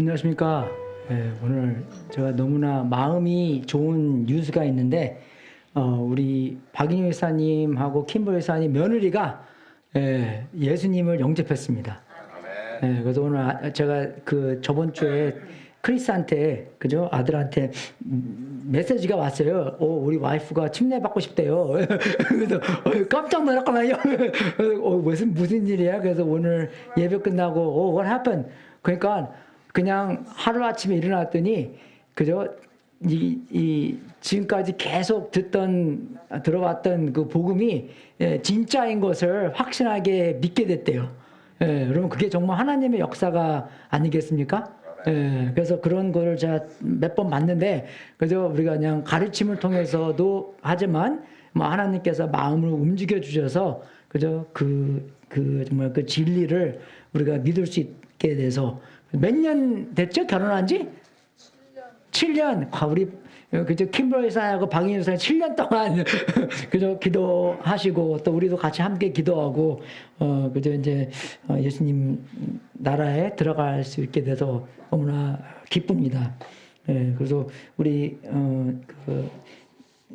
안녕하십니까. 오늘 제가 너무나 마음이 좋은 뉴스가 있는데, 우리 박인유 회사님하고 킴버 회사님 며느리가 예수님을 영접했습니다. 그래서 오늘 제가 저번 주에 크리스한테, 그죠? 아들한테 메시지가 왔어요. 우리 와이프가 침례받고 싶대요. 그래서 깜짝 놀랐거든요. 무슨 일이야? 그래서 오늘 예배 끝나고, what happened? 그러니까 그냥 하루아침에 일어났더니, 그죠? 지금까지 계속 들어왔던 그 복음이 진짜인 것을 확신하게 믿게 됐대요. 여러분, 그게 정말 하나님의 역사가 아니겠습니까? 그래서 그런 거를 제가 몇 번 봤는데, 그죠? 우리가 그냥 가르침을 통해서도 하지만, 하나님께서 마음을 움직여 주셔서, 그죠? 정말 그 진리를 우리가 믿을 수 있게 돼서, 몇 년 됐죠? 결혼한 지? 7년. 우리, 그죠? 킴버 회사하고 박인유 회사 7년 동안, 그죠? 기도하시고, 또 우리도 같이 함께 기도하고, 그죠? 이제, 예수님 나라에 들어갈 수 있게 돼서 너무나 기쁩니다. 그래서 우리,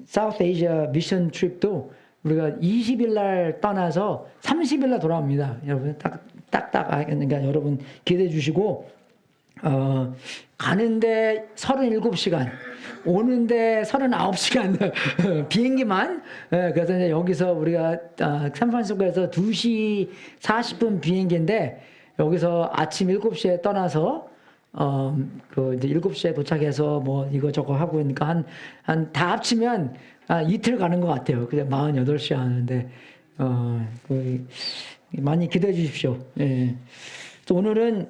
사우스 아시아 미션 트립도 우리가 20일 날 떠나서 30일 날 돌아옵니다. 여러분, 그러니까 여러분 기대해 주시고, 가는데 37시간, 오는데 39시간 비행기만. 그래서 이제 여기서 우리가 샌프란시스코에서 2시 40분 비행기인데, 여기서 아침 7시에 떠나서 이제 7시에 도착해서 이거저거 하고, 그러니까 다 합치면 이틀 가는 것 같아요. 그냥 48시간 하는데, 많이 기대해 주십시오. 또 오늘은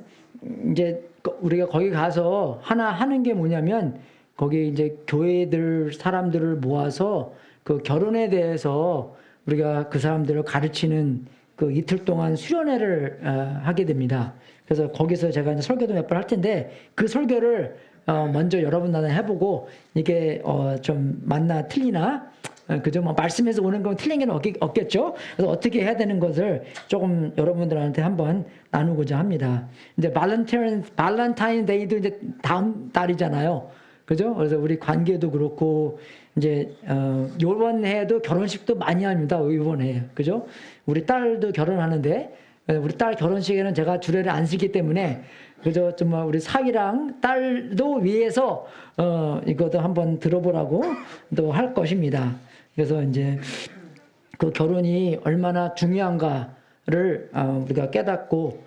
이제 우리가 거기 가서 하나 하는 게 뭐냐면, 거기 이제 교회들 사람들을 모아서 그 결혼에 대해서 우리가 그 사람들을 가르치는 그 이틀 동안 수련회를 하게 됩니다. 그래서 거기서 제가 이제 설교도 몇 번 할 텐데, 그 설교를 먼저 여러분들한테 해보고, 이게 좀 맞나 틀리나, 그죠? 말씀에서 오는 건 틀린 게 없겠죠? 그래서 어떻게 해야 되는 것을 조금 여러분들한테 한번 나누고자 합니다. 이제 발렌타인데이도 이제 다음 달이잖아요. 그죠? 그래서 우리 관계도 그렇고, 이제, 요번 해에도 결혼식도 많이 합니다. 이번 해. 그죠? 우리 딸도 결혼하는데, 우리 딸 결혼식에는 제가 주례를 안 쓰기 때문에, 그죠? 정말 우리 사위랑 딸도 위해서, 이것도 한번 들어보라고 또 할 것입니다. 그래서 이제 그 결혼이 얼마나 중요한가를 우리가 깨닫고,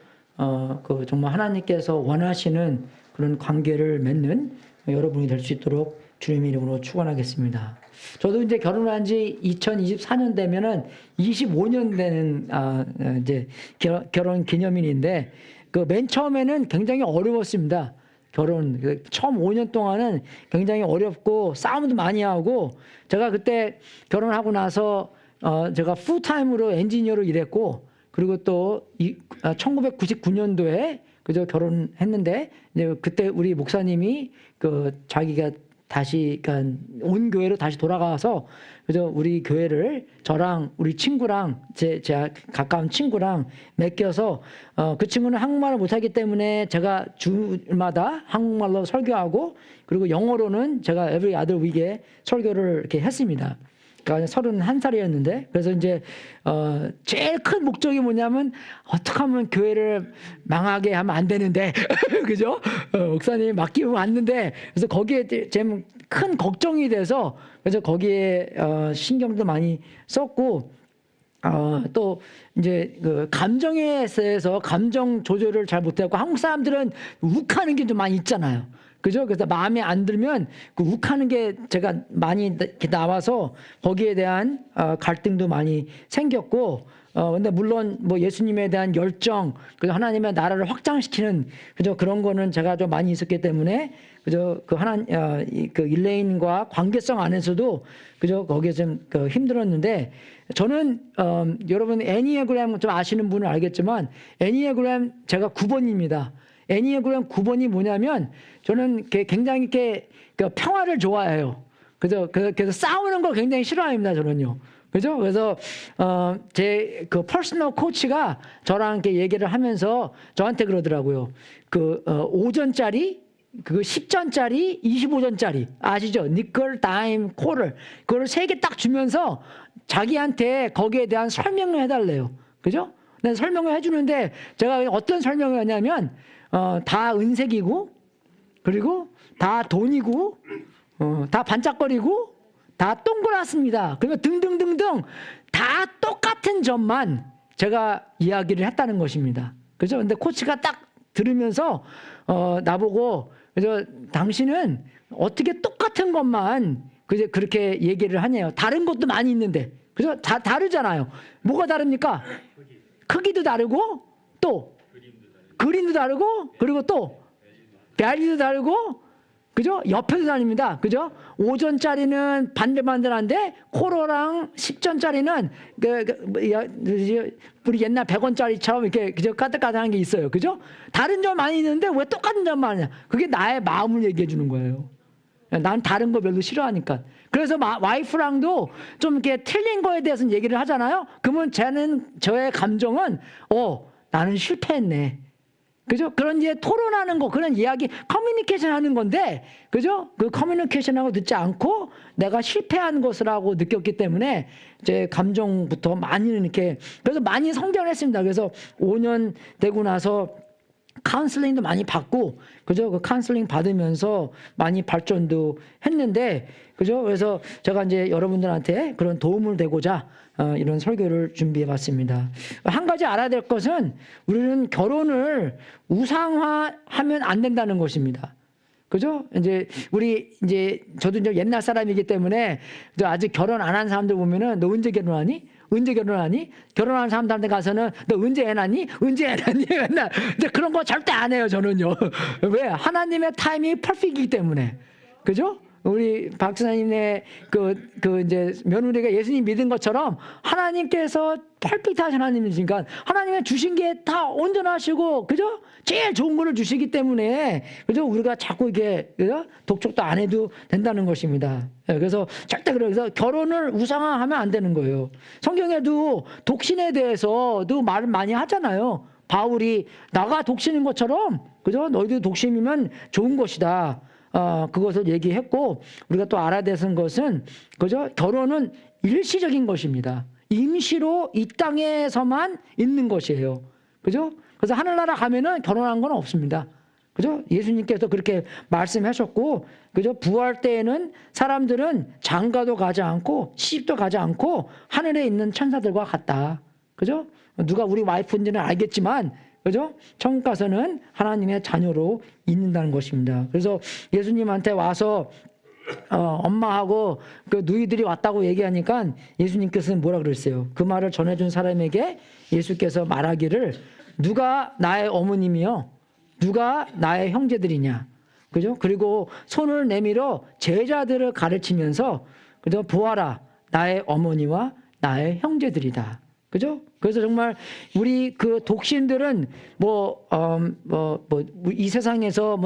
정말 하나님께서 원하시는 그런 관계를 맺는 여러분이 될 수 있도록 주님의 이름으로 축원하겠습니다. 저도 이제 결혼한 지 2024년 되면은 25년 되는 이제 결혼 기념일인데, 그 맨 처음에는 굉장히 어려웠습니다. 처음 5년 동안은 굉장히 어렵고 싸움도 많이 하고, 제가 그때 결혼하고 나서 제가 풀타임으로 엔지니어로 일했고, 그리고 또 1999년도에 그저 결혼했는데, 이제 그때 우리 목사님이 자기가 다시, 그러니까 온 교회로 다시 돌아가서, 그죠? 우리 교회를 저랑 우리 친구랑 제가 가까운 친구랑 맡겨서, 그 친구는 한국말을 못하기 때문에 제가 주마다 한국말로 설교하고, 그리고 영어로는 제가 every other week에 설교를 이렇게 했습니다. 그러니까 31살이었는데, 그래서 이제 제일 큰 목적이 뭐냐면, 어떻게 하면 교회를 망하게 하면 안 되는데, 그죠? 목사님이 맡기고 왔는데, 그래서 거기에 좀 큰 걱정이 돼서, 그래서 거기에 신경도 많이 썼고, 또 이제 감정에 대해서 감정 조절을 잘 못하고, 한국 사람들은 욱하는 게 좀 많이 있잖아요. 그죠? 그래서 마음에 안 들면 그 욱하는 게 제가 많이 나와서 거기에 대한 갈등도 많이 생겼고, 근데 물론 예수님에 대한 열정, 그리고 하나님의 나라를 확장시키는, 그죠? 그런 거는 제가 좀 많이 있었기 때문에, 그죠? 그 일레인과 관계성 안에서도, 그죠? 거기에 좀 힘들었는데, 저는 여러분 애니어그램 좀 아시는 분은 알겠지만, 애니어그램 제가 9번입니다. 애니어그램 9번이 뭐냐면, 저는 굉장히 이렇게 평화를 좋아해요. 그래서 싸우는 걸 굉장히 싫어합니다, 저는요. 그죠? 그래서 제 그 퍼스널 코치가 저랑 이렇게 얘기를 하면서 저한테 그러더라고요. 그 5전짜리, 그 10전짜리, 25전짜리 아시죠? 니클, 다임, 콜을 그걸 3개 딱 주면서 자기한테 거기에 대한 설명을 해달래요. 그죠? 네, 설명을 해주는데 제가 어떤 설명을 하냐면 다 은색이고 그리고 다 돈이고 다 반짝거리고 다 동그랗습니다. 그리고 등등등등 다 똑같은 점만 제가 이야기를 했다는 것입니다. 그죠? 근데 코치가 딱 들으면서 나보고 그래서 당신은 어떻게 똑같은 것만 그렇게 얘기를 하냐요. 다른 것도 많이 있는데. 그죠? 다 다르잖아요. 뭐가 다릅니까? 크기도 다르고 또 그림도 다르고 그리고 또 밸류도 다르고 그죠? 옆에도 다릅니다. 그죠? 5전짜리는 반들반들한데 코로랑 10전짜리는 우리 옛날 100원짜리처럼 이렇게 그죠? 까득까득한 게 있어요. 그죠? 다른 점 많이 있는데 왜 똑같은 점만 하냐? 그게 나의 마음을 얘기해 주는 거예요. 난 다른 거 별로 싫어하니까. 그래서 와이프랑도 좀 이렇게 틀린 거에 대해서는 얘기를 하잖아요. 그러면 저의 감정은 나는 실패했네. 그죠? 그런 이제 토론하는 거, 그런 이야기, 커뮤니케이션 하는 건데, 그죠? 그 커뮤니케이션하고 듣지 않고 내가 실패한 것이라고 느꼈기 때문에 제 감정부터 많이 이렇게, 그래서 많이 성장했습니다. 그래서 5년 되고 나서 카운슬링도 많이 받고, 그죠? 그 카운슬링 받으면서 많이 발전도 했는데, 그죠? 그래서 제가 이제 여러분들한테 그런 도움을 되고자 이런 설교를 준비해 봤습니다. 한 가지 알아야 될 것은 우리는 결혼을 우상화하면 안 된다는 것입니다. 그죠? 저도 이제 옛날 사람이기 때문에 아직 결혼 안 한 사람들 보면은 너 언제 결혼하니? 언제 결혼하니? 결혼한 사람들한테 가서는 너 언제 애 낳니? 언제 애 낳니? 맨날. 근데 그런 거 절대 안 해요, 저는요. 왜? 하나님의 타이밍이 퍼펙트이기 때문에. 그죠? 우리 박사님의 이제 며느리가 예수님 믿은 것처럼 하나님께서 퍼펙트하신 하나님이시니까 하나님의 주신 게 다 온전하시고, 그죠? 제일 좋은 거를 주시기 때문에, 그죠? 우리가 자꾸 이게, 그죠? 독촉도 안 해도 된다는 것입니다. 그래서 절대 그래서 결혼을 우상화하면 안 되는 거예요. 성경에도 독신에 대해서도 말을 많이 하잖아요. 바울이 나가 독신인 것처럼, 그죠? 너희도 독신이면 좋은 것이다. 그것을 얘기했고, 우리가 또 알아야 되는 것은, 그죠? 결혼은 일시적인 것입니다. 임시로 이 땅에서만 있는 것이에요. 그죠? 그래서 하늘나라 가면은 결혼한 건 없습니다. 그죠? 예수님께서 그렇게 말씀하셨고, 그죠? 부활 때에는 사람들은 장가도 가지 않고, 시집도 가지 않고, 하늘에 있는 천사들과 같다. 그죠? 누가 우리 와이프인지는 알겠지만, 그죠? 천국 가서는 하나님의 자녀로 있는다는 것입니다. 그래서 예수님한테 와서 엄마하고 그 누이들이 왔다고 얘기하니까 예수님께서는 뭐라 그랬어요? 그 말을 전해준 사람에게 예수께서 말하기를 누가 나의 어머님이요? 누가 나의 형제들이냐? 그죠? 그리고 손을 내밀어 제자들을 가르치면서 그죠? 보아라, 나의 어머니와 나의 형제들이다. 그죠? 그래서 정말 우리 그 독신들은 이 세상에서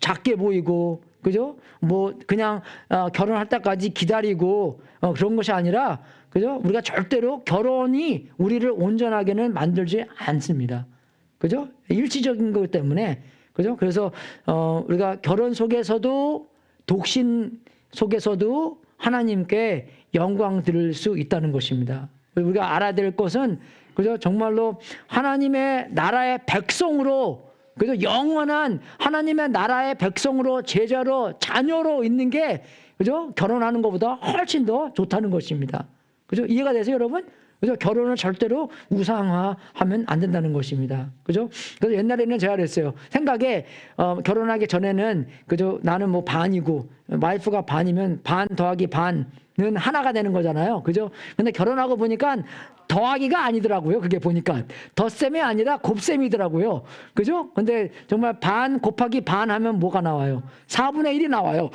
작게 보이고, 그죠? 그냥 결혼할 때까지 기다리고 그런 것이 아니라, 그죠? 우리가 절대로 결혼이 우리를 온전하게는 만들지 않습니다. 그죠? 일시적인 것 때문에, 그죠? 그래서 우리가 결혼 속에서도 독신 속에서도 하나님께 영광 드릴 수 있다는 것입니다. 우리가 알아야 될 것은, 그죠? 정말로 하나님의 나라의 백성으로, 그죠? 영원한 하나님의 나라의 백성으로, 제자로, 자녀로 있는 게, 그죠? 결혼하는 것보다 훨씬 더 좋다는 것입니다. 그죠? 이해가 되세요, 여러분? 그죠? 결혼을 절대로 우상화하면 안 된다는 것입니다. 그죠? 그래서 옛날에는 제가 그랬어요. 생각에, 결혼하기 전에는, 그죠? 나는 반이고, 와이프가 반이면 반 더하기 반은 하나가 되는 거잖아요. 그죠? 근데 결혼하고 보니까 더하기가 아니더라고요. 그게 보니까. 덧셈이 아니라 곱셈이더라고요. 그죠? 근데 정말 반 곱하기 반 하면 뭐가 나와요? 4분의 1이 나와요.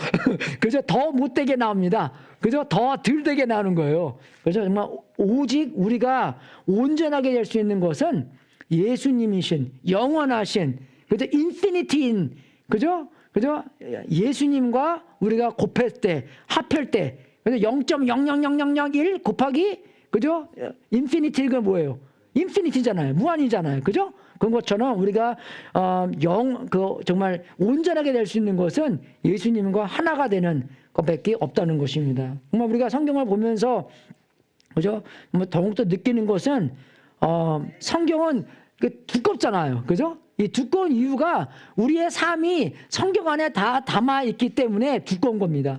그죠? 더 못되게 나옵니다. 그죠? 더 덜 되게 나오는 거예요. 그죠? 정말 오직 우리가 온전하게 될 수 있는 것은 예수님이신, 영원하신, 그죠? 인피니티인, 그죠? 그죠? 예수님과 우리가 곱할 때, 합할 때, 그래서 0.00001 곱하기, 그죠? 인피니티가 뭐예요? 인피니티잖아요. 무한이잖아요. 그죠? 그런 것처럼 우리가 정말 온전하게 될 수 있는 것은 예수님과 하나가 되는 것밖에 없다는 것입니다. 정말 우리가 성경을 보면서, 그죠? 뭐 더욱더 느끼는 것은 성경은 두껍잖아요. 그죠? 이 두꺼운 이유가 우리의 삶이 성경 안에 다 담아 있기 때문에 두꺼운 겁니다.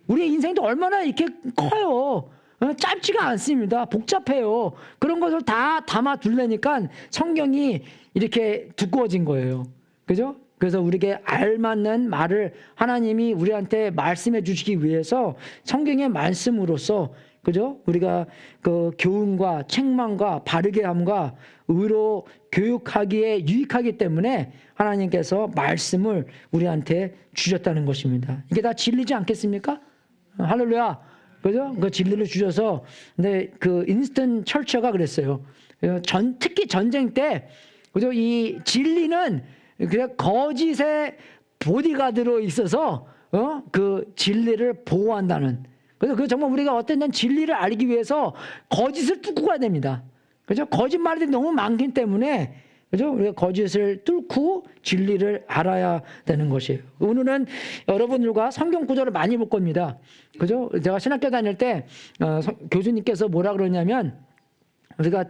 우리의 인생도 얼마나 이렇게 커요. 짧지가 않습니다. 복잡해요. 그런 것을 다 담아 둘래니까 성경이 이렇게 두꺼워진 거예요. 그죠? 그래서 우리에게 알맞는 말을 하나님이 우리한테 말씀해 주시기 위해서 성경의 말씀으로써, 그죠? 우리가 그 교훈과 책망과 바르게 함과 의로 교육하기에 유익하기 때문에 하나님께서 말씀을 우리한테 주셨다는 것입니다. 이게 다 진리지 않겠습니까? 할렐루야. 그죠? 그 진리를 주셔서, 근데 그 인스턴 철처가 그랬어요. 특히 전쟁 때, 그죠? 이 진리는 그냥 거짓의 보디가드로 있어서, 그 진리를 보호한다는. 그래서 그 정말 우리가 어떤 땐 진리를 알기 위해서 거짓을 뚫고 가야 됩니다. 그죠? 거짓말들이 너무 많기 때문에, 그죠? 우리가 거짓을 뚫고 진리를 알아야 되는 것이에요. 오늘은 여러분들과 성경 구절을 많이 볼 겁니다. 그죠? 제가 신학교 다닐 때 교수님께서 뭐라 그러냐면, 우리가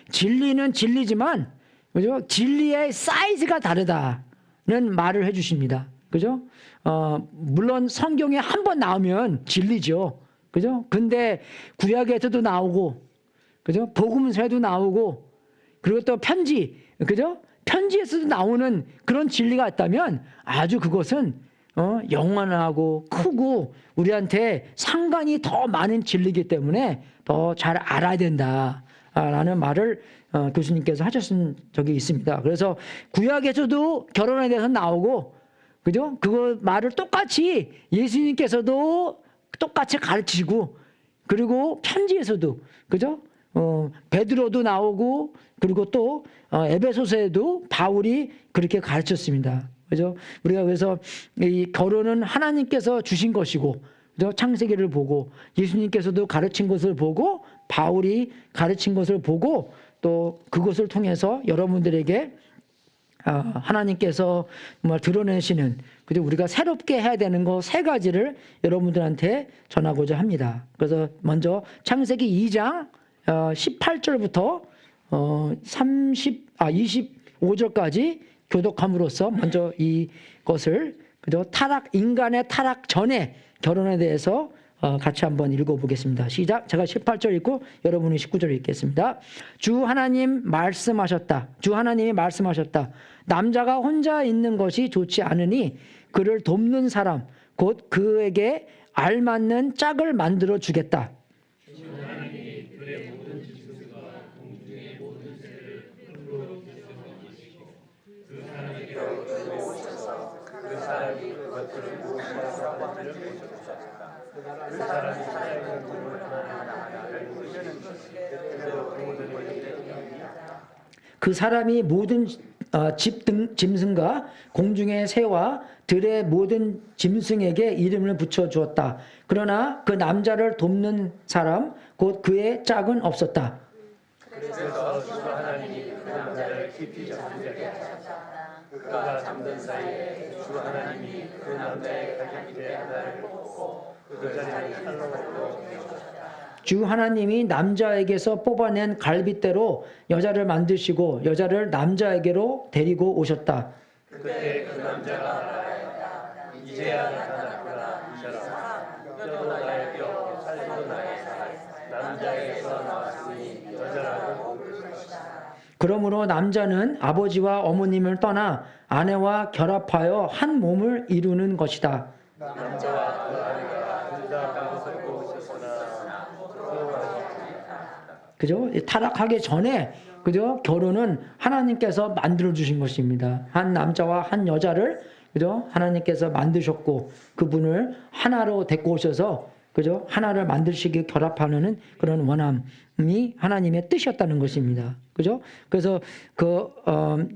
진리는 진리지만, 그죠? 진리의 사이즈가 다르다는 말을 해주십니다. 그죠? 물론 성경에 한 번 나오면 진리죠. 그죠? 근데 구약에서도 나오고, 그죠? 복음서에도 나오고, 그리고 또 편지, 그죠? 편지에서도 나오는 그런 진리가 있다면 아주 그것은 영원하고 크고 우리한테 상관이 더 많은 진리이기 때문에 더 잘 알아야 된다라는 말을 교수님께서 하셨은 적이 있습니다. 그래서 구약에서도 결혼에 대해서 나오고, 그죠? 그거 말을 똑같이 예수님께서도 똑같이 가르치고, 그리고 편지에서도, 그죠? 베드로도 나오고, 그리고 또 에베소서에도 바울이 그렇게 가르쳤습니다. 그죠? 우리가 그래서 이 결혼은 하나님께서 주신 것이고, 그죠? 창세기를 보고 예수님께서도 가르친 것을 보고 바울이 가르친 것을 보고 또 그것을 통해서 여러분들에게 하나님께서 정말 드러내시는, 그죠? 우리가 새롭게 해야 되는 거 세 가지를 여러분들한테 전하고자 합니다. 그래서 먼저 창세기 2장 18절부터 25절까지 교독함으로써 먼저 이것을, 그죠? 인간의 타락 전에 결혼에 대해서 같이 한번 읽어보겠습니다. 시작. 제가 18절 읽고 여러분이 19절 읽겠습니다. 주 하나님이 말씀하셨다. 남자가 혼자 있는 것이 좋지 않으니 그를 돕는 사람, 곧 그에게 알맞는 짝을 만들어 주겠다. 그 사람이 모든 짐승과 공중의 새와 들의 모든 짐승에게 이름을 붙여 주었다. 그러나 그 남자를 돕는 사람 곧 그의 짝은 없었다. 그래서 주 하나님이 그 남자를 깊이 잠들게 하셨다. 그가 잠든 사이에 주 하나님이 그 남자의 갈기대 하나를 뽑고 그 여자를 칼로 베어주셨다. 주 하나님이 남자에게서 뽑아낸 갈빗대로 여자를 만드시고 여자를 남자에게로 데리고 오셨다. 그때 그 남자가 말하였다. 이제야 나타났구나. 이 사람 뼈도 나의 뼈, 살도 나의 살. 남자에게서 나왔으니 여자라고 부를 것이다. 그러므로 남자는 아버지와 어머님을 떠나 아내와 결합하여 한 몸을 이루는 것이다. 남자와 그 아내가 둘 다 그것을 보고 있었으나 그죠? 타락하기 전에, 그죠? 결혼은 하나님께서 만들어 주신 것입니다. 한 남자와 한 여자를, 그죠? 하나님께서 만드셨고 그분을 하나로 데리고 오셔서, 그죠? 하나를 만드시기 결합하는 그런 원함이 하나님의 뜻이었다는 것입니다. 그죠? 그래서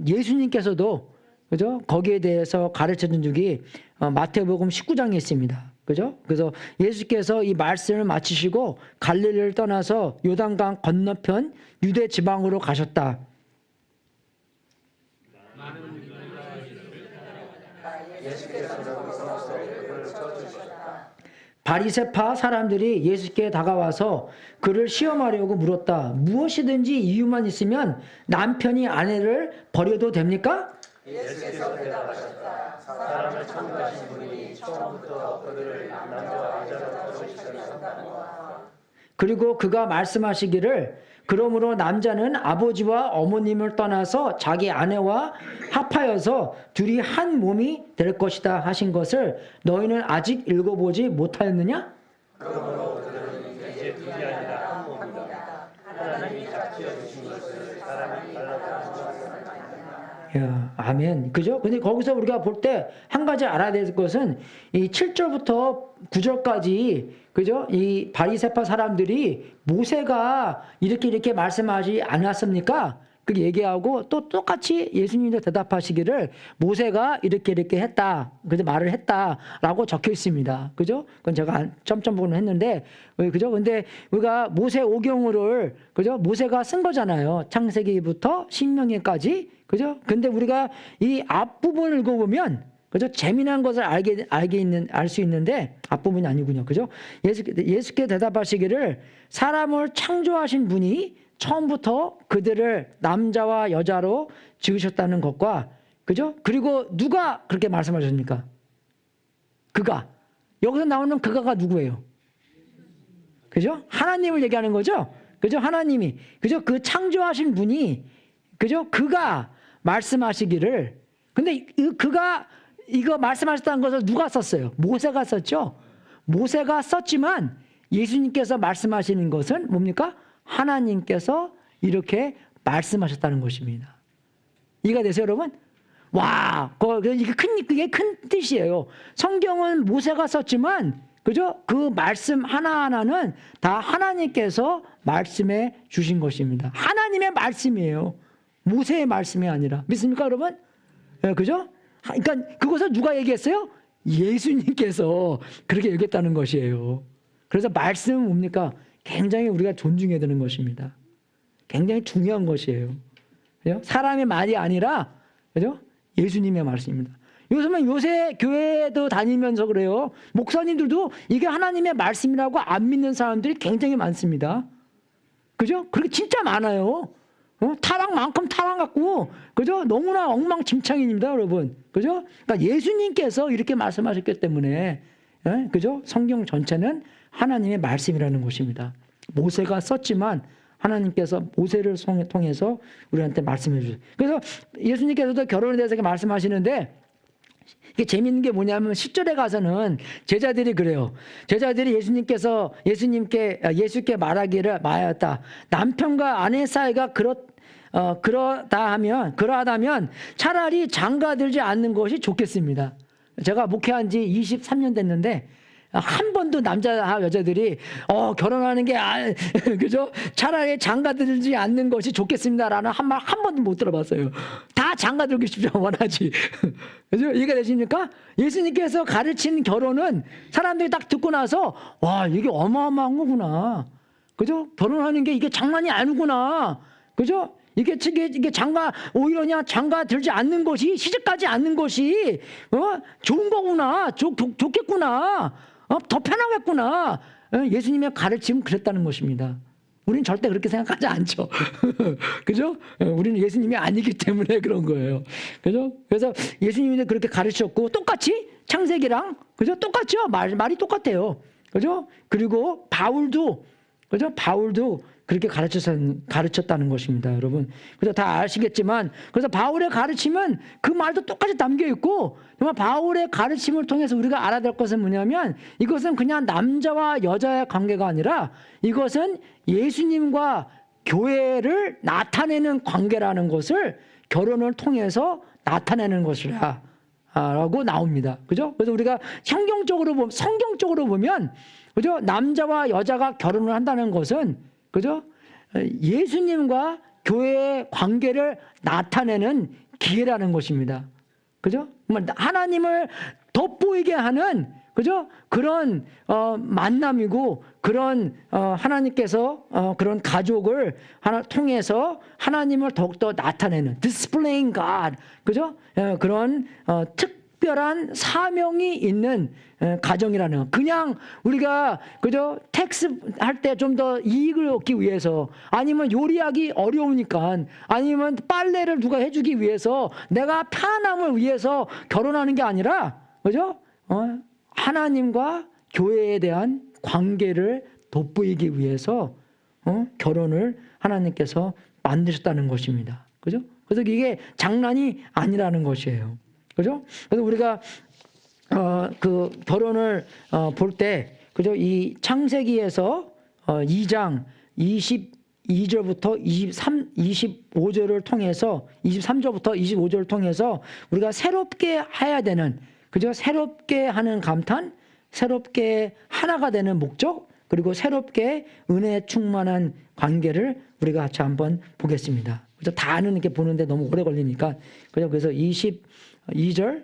예수님께서도, 그죠? 거기에 대해서 가르쳐 준 적이 마태복음 19장에 있습니다. 그죠? 그래서 예수께서 이 말씀을 마치시고 갈릴리를 떠나서 요단강 건너편 유대 지방으로 가셨다. 바리새파 사람들이 예수께 다가와서 그를 시험하려고 물었다. 무엇이든지 이유만 있으면 남편이 아내를 버려도 됩니까? 예수께서 대답하셨다. 사람을 창조하신 분이 처음부터 그들을 남자와 여자로 지으셨다. 그리고 그가 말씀하시기를 그러므로 남자는 아버지와 어머님을 떠나서 자기 아내와 합하여서 둘이 한 몸이 될 것이다 하신 것을 너희는 아직 읽어보지 못하였느냐? 그러므로 그들은 이제 둘이 아니라 한 몸이다. 하나님이 짝 지어주신 것을 사람이 달라고 야, 아멘. 그죠? 근데 거기서 우리가 볼 때 한 가지 알아야 될 것은 이 7절부터 9절까지 그죠? 이 바리새파 사람들이 모세가 이렇게 말씀하지 않았습니까? 그렇게 얘기하고 또 똑같이 예수님도 대답하시기를 모세가 이렇게 했다. 그래서 말을 했다라고 적혀 있습니다. 그죠? 그건 제가 점점부분 했는데 그죠? 근데 우리가 모세 오경을 그죠? 모세가 쓴 거잖아요. 창세기부터 신명기까지. 그죠? 근데 우리가 이 앞부분을 읽어보면 그죠? 재미난 것을 알 수 있는데 앞부분이 아니군요. 그죠? 예수께 대답하시기를 사람을 창조하신 분이 처음부터 그들을 남자와 여자로 지으셨다는 것과 그죠? 그리고 누가 그렇게 말씀하셨습니까? 그가. 여기서 나오는 그가가 누구예요? 그죠? 하나님을 얘기하는 거죠? 그죠? 하나님이. 그죠? 그 창조하신 분이 그죠? 그가 말씀하시기를 근데 그가 이거 말씀하셨다는 것을 누가 썼어요? 모세가 썼죠? 모세가 썼지만 예수님께서 말씀하시는 것은 뭡니까? 하나님께서 이렇게 말씀하셨다는 것입니다. 이해가 되세요, 여러분? 와, 그게 큰 뜻이에요. 성경은 모세가 썼지만, 그죠? 그 말씀 하나하나는 다 하나님께서 말씀해 주신 것입니다. 하나님의 말씀이에요. 모세의 말씀이 아니라. 믿습니까, 여러분? 네, 그죠? 그러니까 그것을 누가 얘기했어요? 예수님께서 그렇게 얘기했다는 것이에요. 그래서 말씀은 뭡니까? 굉장히 우리가 존중해야 되는 것입니다. 굉장히 중요한 것이에요. 그죠? 사람의 말이 아니라, 그죠? 예수님의 말씀입니다. 요새 교회도 다니면서 그래요. 목사님들도 이게 하나님의 말씀이라고 안 믿는 사람들이 굉장히 많습니다. 그죠? 그렇게 진짜 많아요. 타락만큼 타락 같고, 그죠? 너무나 엉망진창입니다, 여러분. 그죠? 그러니까 예수님께서 이렇게 말씀하셨기 때문에, 그죠? 성경 전체는 하나님의 말씀이라는 것입니다. 모세가 썼지만 하나님께서 모세를 통해서 우리한테 말씀해 주세요. 그래서 예수님께서도 결혼에 대해서 이렇게 말씀하시는데 이게 재밌는 게 뭐냐면 10절에 가서는 제자들이 그래요. 제자들이 예수께 말하기를 말하였다. 남편과 아내 사이가 그러하다면 차라리 장가들지 않는 것이 좋겠습니다. 제가 목회한 지 23년 됐는데 한 번도 남자와 여자들이 결혼하는 게 그죠? 차라리 장가들지 않는 것이 좋겠습니다라는 한 말 한 번도 못 들어봤어요. 다 장가들고 싶지 원하지. 그죠? 이해가 되십니까? 예수님께서 가르친 결혼은 사람들이 딱 듣고 나서 와 이게 어마어마한 거구나. 그죠? 결혼하는 게 이게 장난이 아니구나. 그죠? 이게 오히려 그냥 장가 들지 않는 것이 시집가지 않는 것이 좋은 거구나. 좋겠구나. 더 편하겠구나. 예수님의 가르침은 그랬다는 것입니다. 우리는 절대 그렇게 생각하지 않죠. 그죠? 우리는 예수님이 아니기 때문에 그런 거예요. 그죠? 그래서 예수님이 그렇게 가르쳤고 똑같이 창세기랑 그죠? 똑같죠? 말이 똑같아요. 그죠? 그리고 바울도 그죠? 바울도 그렇게 가르쳤다는 것입니다, 여러분. 그래서 다 아시겠지만, 그래서 바울의 가르침은 그 말도 똑같이 담겨 있고, 정말 바울의 가르침을 통해서 우리가 알아야 될 것은 뭐냐면, 이것은 그냥 남자와 여자의 관계가 아니라, 이것은 예수님과 교회를 나타내는 관계라는 것을 결혼을 통해서 나타내는 것이라. 라고 나옵니다. 그죠? 그래서 우리가 성경적으로 보면, 그죠? 남자와 여자가 결혼을 한다는 것은 그죠? 예수님과 교회의 관계를 나타내는 기회라는 것입니다. 그죠? 하나님을 돋보이게 하는 그죠? 그런 만남이고 그런 하나님께서 그런 가족을 하나 통해서 하나님을 더욱더 나타내는 displaying God, 그죠? 그런 특별한 사명이 있는 가정이라는 거. 그냥 우리가 그죠? 텍스 할 때 좀 더 이익을 얻기 위해서, 아니면 요리하기 어려우니까, 아니면 빨래를 누가 해주기 위해서, 내가 편함을 위해서 결혼하는 게 아니라, 그죠? 하나님과 교회에 대한 관계를 돋보이기 위해서 결혼을 하나님께서 만드셨다는 것입니다. 그죠? 그래서 이게 장난이 아니라는 것이에요. 그죠? 그래서 우리가 그 결혼을 볼 때, 그죠? 이 창세기에서 2장 22절부터 25절을 통해서, 23절부터 25절을 통해서 우리가 새롭게 해야 되는, 그죠? 새롭게 하는 감탄, 새롭게 하나가 되는 목적, 그리고 새롭게 은혜에 충만한 관계를 우리가 같이 한번 보겠습니다. 그래서 다는 이렇게 보는데 너무 오래 걸리니까, 그래서 23절,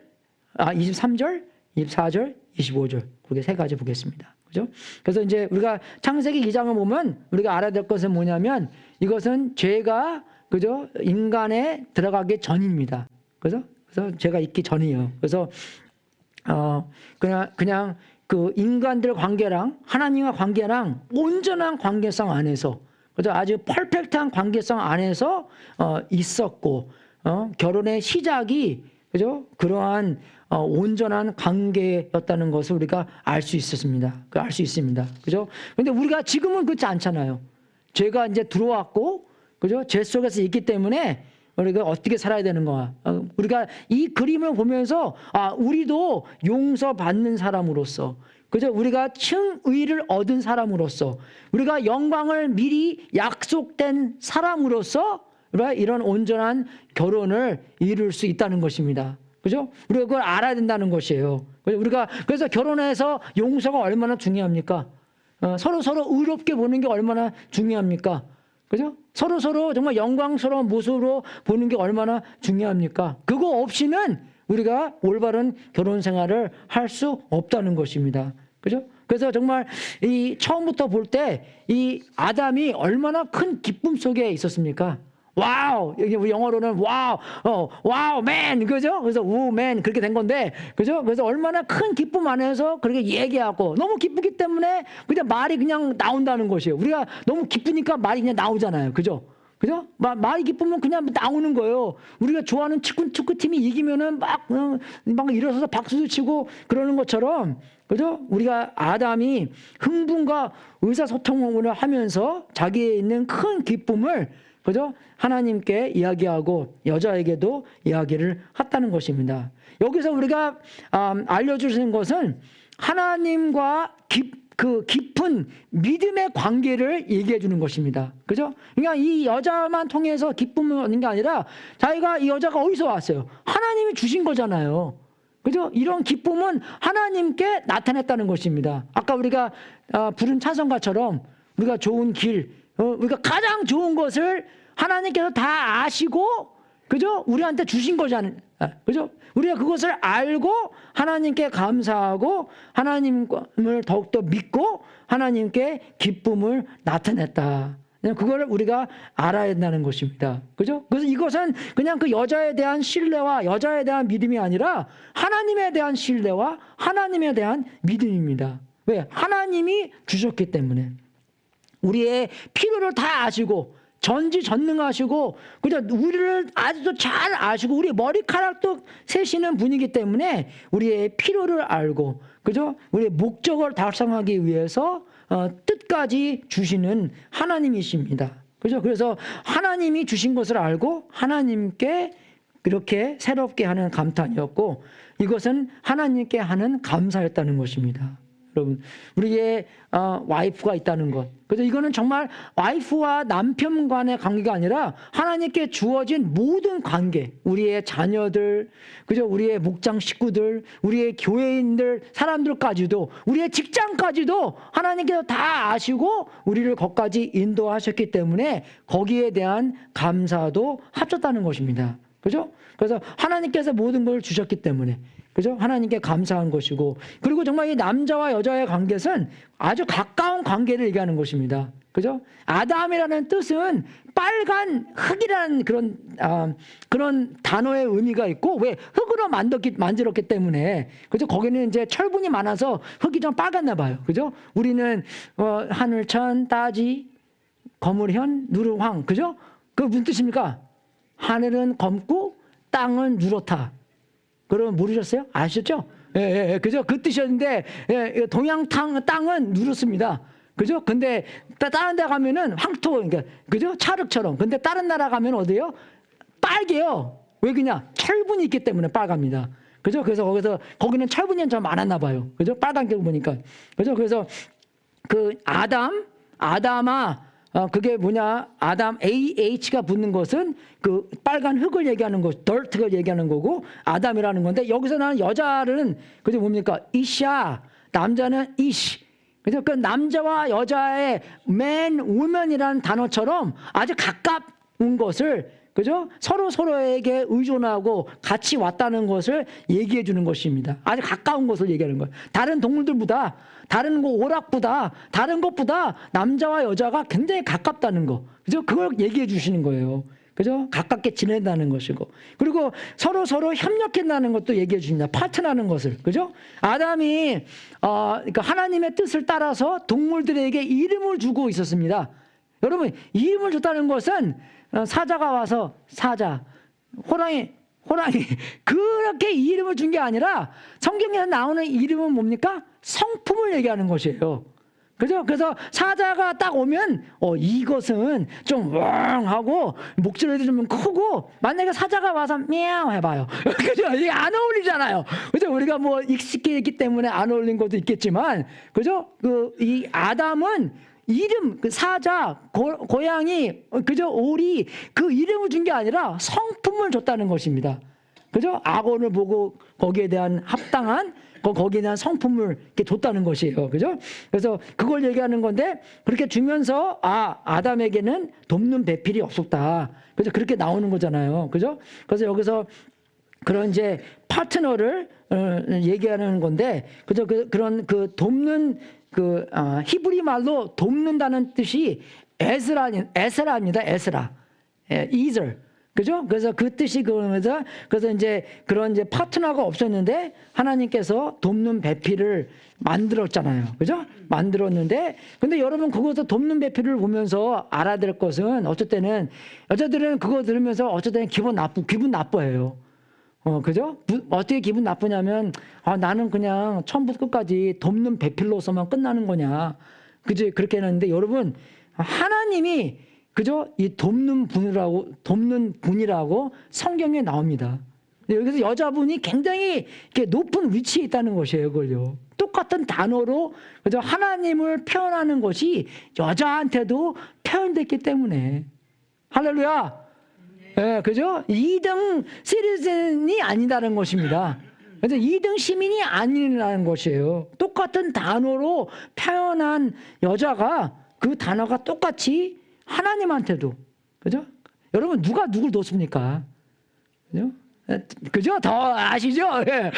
24절, 25절, 그렇게 세 가지 보겠습니다. 그죠? 그래서 이제 우리가 창세기 2장을 보면 우리가 알아야 될 것은 뭐냐면, 이것은 죄가, 그죠? 인간에 들어가기 전입니다. 그래서 죄가 있기 전이에요. 그래서 그냥 그 인간들 관계랑 하나님과 관계랑 온전한 관계성 안에서, 그죠? 아주 퍼펙트한 관계성 안에서 있었고, 결혼의 시작이, 그죠? 그러한 온전한 관계였다는 것을 우리가 알 수 있었습니다. 알 수 있습니다. 그죠? 근데 우리가 지금은 그렇지 않잖아요. 죄가 이제 들어왔고, 그죠? 죄 속에서 있기 때문에 우리가 어떻게 살아야 되는 거야. 우리가 이 그림을 보면서, 우리도 용서받는 사람으로서, 그죠? 우리가 칭의를 얻은 사람으로서, 우리가 영광을 미리 약속된 사람으로서 이런 온전한 결혼을 이룰 수 있다는 것입니다. 그죠? 우리가 그걸 알아야 된다는 것이에요. 우리가 그래서 결혼해서 용서가 얼마나 중요합니까? 서로 의롭게 보는 게 얼마나 중요합니까? 그죠? 서로 정말 영광스러운 모습으로 보는 게 얼마나 중요합니까? 그거 없이는 우리가 올바른 결혼 생활을 할 수 없다는 것입니다. 그죠? 그래서 정말 이 처음부터 볼 때 이 아담이 얼마나 큰 기쁨 속에 있었습니까? 와우, 여기 영어로는 와우, 맨, 그죠? 그래서 맨 그렇게 된 건데, 그죠? 그래서 얼마나 큰 기쁨 안에서 그렇게 얘기하고, 너무 기쁘기 때문에 그냥 말이 그냥 나온다는 것이에요. 우리가 너무 기쁘니까 말이 그냥 나오잖아요, 그죠? 그죠? 말이 기쁘면 그냥 나오는 거예요. 우리가 좋아하는 축구팀이 이기면은 막 일어서서 박수도 치고 그러는 것처럼, 그죠? 우리가 아담이 흥분과 의사소통을 하면서 자기에 있는 큰 기쁨을, 그죠? 하나님께 이야기하고 여자에게도 이야기를 했다는 것입니다. 여기서 우리가 알려주시는 것은 하나님과 깊은 믿음의 관계를 얘기해 주는 것입니다. 그죠? 그러니까 이 여자만 통해서 기쁨을 얻는 게 아니라, 자기가 이 여자가 어디서 왔어요? 하나님이 주신 거잖아요. 그죠? 이런 기쁨은 하나님께 나타냈다는 것입니다. 아까 우리가 부른 찬송가처럼 우리가 좋은 길, 우리가 가장 좋은 것을 하나님께서 다 아시고, 그죠? 우리한테 주신 거잖아요. 그죠? 우리가 그것을 알고 하나님께 감사하고 하나님을 더욱더 믿고 하나님께 기쁨을 나타냈다. 그걸 우리가 알아야 된다는 것입니다. 그죠? 그래서 이것은 그냥 그 여자에 대한 신뢰와 여자에 대한 믿음이 아니라 하나님에 대한 신뢰와 하나님에 대한 믿음입니다. 왜? 하나님이 주셨기 때문에. 우리의 필요를 다 아시고 전지전능하시고, 그죠? 우리를 아주 잘 아시고 우리의 머리카락도 세시는 분이기 때문에 우리의 필요를 알고, 그죠? 우리의 목적을 달성하기 위해서 뜻까지 주시는 하나님이십니다. 그죠? 그래서 하나님이 주신 것을 알고 하나님께 그렇게 새롭게 하는 감탄이었고, 이것은 하나님께 하는 감사였다는 것입니다. 여러분, 우리의 와이프가 있다는 것. 그래서 이거는 정말 와이프와 남편 간의 관계가 아니라 하나님께 주어진 모든 관계, 우리의 자녀들, 그죠? 우리의 목장 식구들, 우리의 교회인들, 사람들까지도, 우리의 직장까지도 하나님께서 다 아시고 우리를 거기까지 인도하셨기 때문에 거기에 대한 감사도 합쳤다는 것입니다. 그죠? 그래서 하나님께서 모든 걸 주셨기 때문에, 그죠? 하나님께 감사한 것이고, 그리고 정말 이 남자와 여자의 관계는 아주 가까운 관계를 얘기하는 것입니다. 그죠? 아담이라는 뜻은 빨간 흙이라는 그런 단어의 의미가 있고, 왜 흙으로 만들었기 때문에, 그죠? 거기는 이제 철분이 많아서 흙이 좀 빨갛나 봐요. 그죠? 우리는 하늘천, 따지, 거물현, 누르황, 그죠? 그 무슨 뜻입니까? 하늘은 검고 땅은 누렇다. 그러면 모르셨어요? 아셨죠? 예, 그죠? 그 뜻이었는데, 동양 땅은 누렇습니다. 그죠? 근데 다른 데 가면은 황토, 그러니까, 그죠? 찰흙처럼. 근데 다른 나라 가면 어디요? 빨개요. 왜 그냐? 철분이 있기 때문에 빨갑니다. 그죠? 그래서 거기는 철분이 좀 많았나 봐요. 그죠? 빨간 게 보니까. 그죠? 그래서 그 아담아, 그게 뭐냐? 아담, AH가 붙는 것은 그 빨간 흙을 얘기하는 것, dirt를 얘기하는 거고, 아담이라는 건데, 여기서 나는 여자는, 그죠? 뭡니까? 이샤, 남자는 이시. 그죠? 그 남자와 여자의 man, woman이라는 단어처럼 아주 가까운 것을, 그죠? 서로에게 의존하고 같이 왔다는 것을 얘기해 주는 것입니다. 아주 가까운 것을 얘기하는 거예요. 다른 동물들보다, 다른 오락보다, 다른 것보다 남자와 여자가 굉장히 가깝다는 거. 그죠? 그걸 얘기해 주시는 거예요. 그죠? 가깝게 지낸다는 것이고. 그리고 서로 협력한다는 것도 얘기해 주십니다. 파트너라는 것을. 그죠? 아담이, 그러니까 하나님의 뜻을 따라서 동물들에게 이름을 주고 있었습니다. 여러분, 이름을 줬다는 것은 사자가 와서 사자, 호랑이 그렇게 이름을 준 게 아니라 성경에서 나오는 이름은 뭡니까? 성품을 얘기하는 것이에요. 그죠? 그래서 사자가 딱 오면 이것은 좀 웡하고 목소리도 좀 크고, 만약에 사자가 와서 미야오 해봐요. 그죠? 이게 안 어울리잖아요. 그죠? 우리가 뭐 익숙해 있기 때문에 안 어울린 것도 있겠지만, 그죠? 이 아담은 이름, 그 사자, 고양이, 그죠? 오리, 그 이름을 준 게 아니라 성품을 줬다는 것입니다. 그죠? 악어를 보고 거기에 대한 합당한, 거기에 대한 성품을 이렇게 줬다는 것이에요. 그죠? 그래서 그걸 얘기하는 건데, 그렇게 주면서, 아담에게는 돕는 배필이 없었다. 그죠? 그렇게 나오는 거잖아요. 그죠? 그래서 여기서 그런 이제 파트너를 얘기하는 건데, 그죠? 그런 돕는 히브리 말로 돕는다는 뜻이 에스라입니다. 에스라. 이절. 그죠? 그래서 그 뜻이 그러면서, 그래서 이제 그런 이제 파트너가 없었는데 하나님께서 돕는 배필을 만들었잖아요. 그죠? 만들었는데, 근데 여러분 그것도 돕는 배필을 보면서 알아야 될 것은, 어쩔 때는 여자들은 그거 들으면서 어쩔 때는 기분 나빠해요. 그죠? 어떻게 기분 나쁘냐면, 나는 그냥 처음부터 끝까지 돕는 배필로서만 끝나는 거냐. 그죠? 그렇게 했는데, 여러분, 하나님이, 그죠? 이 돕는 분이라고 성경에 나옵니다. 여기서 여자분이 굉장히 이렇게 높은 위치에 있다는 것이에요, 그걸요. 똑같은 단어로, 그죠? 하나님을 표현하는 것이 여자한테도 표현됐기 때문에. 할렐루야! 예, 그죠? 2등 시리즌이 아니다는 것입니다. 그래서 2등 시민이 아니라는 것이에요. 똑같은 단어로 표현한 여자가 그 단어가 똑같이 하나님한테도, 그죠? 여러분, 누가 누굴 돕습니까? 그죠? 그죠? 더 아시죠? 예.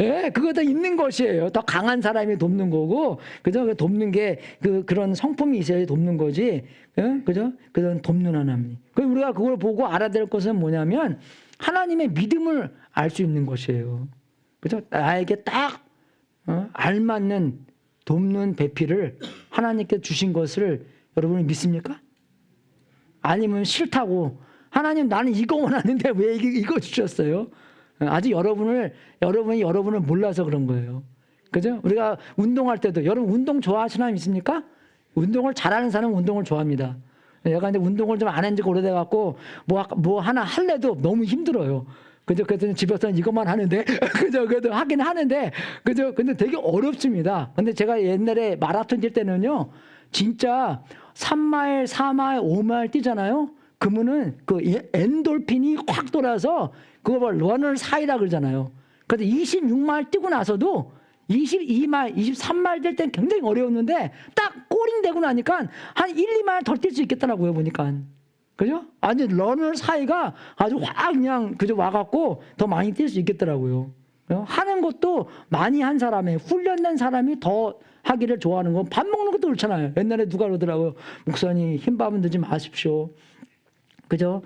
예, 그거 다 있는 것이에요. 더 강한 사람이 돕는 거고, 그죠? 돕는 게 그런 성품이 있어야 돕는 거지. 예? 그죠? 그건 돕는 하나님. 그럼 우리가 그걸 보고 알아야 될 것은 뭐냐면, 하나님의 믿음을 알 수 있는 것이에요. 그죠? 나에게 딱 알맞는 돕는 배필을 하나님께 주신 것을 여러분이 믿습니까? 아니면 싫다고, 하나님 나는 이거 원하는데 왜 이거 주셨어요? 아직 여러분을 몰라서 그런 거예요. 그죠? 우리가 운동할 때도, 여러분 운동 좋아하시는 사람 있습니까? 운동을 잘하는 사람은 운동을 좋아합니다. 내가 근데 운동을 좀 안 한 지가 오래돼갖고 뭐 하나 할래도 너무 힘들어요. 그죠? 그래서 집에서는 이것만 하는데, 그죠? 그래도 하긴 하는데, 그죠? 근데 되게 어렵습니다. 근데 제가 옛날에 마라톤 뛸 때는요, 진짜 3마일, 4마일, 5마일 뛰잖아요? 그러면은 그 엔돌핀이 확 돌아서 그거 뭐 러너스 하이라 그러잖아요. 그래서 26마일 뛰고 나서도 22마일, 23마일 될 땐 굉장히 어려웠는데 딱 꼬링 되고 나니까 한 1, 2마일 더 뛸 수 있겠더라고요, 보니까. 그죠? 아주 러너 사이가 아주 확 그냥 그저 와갖고 더 많이 뛸 수 있겠더라고요. 하는 것도 많이 한 사람이, 훈련된 사람이 더 하기를 좋아하는 건 밥 먹는 것도 그렇잖아요. 옛날에 누가 그러더라고요. 목사님, 흰밥은 드지 마십시오. 그죠?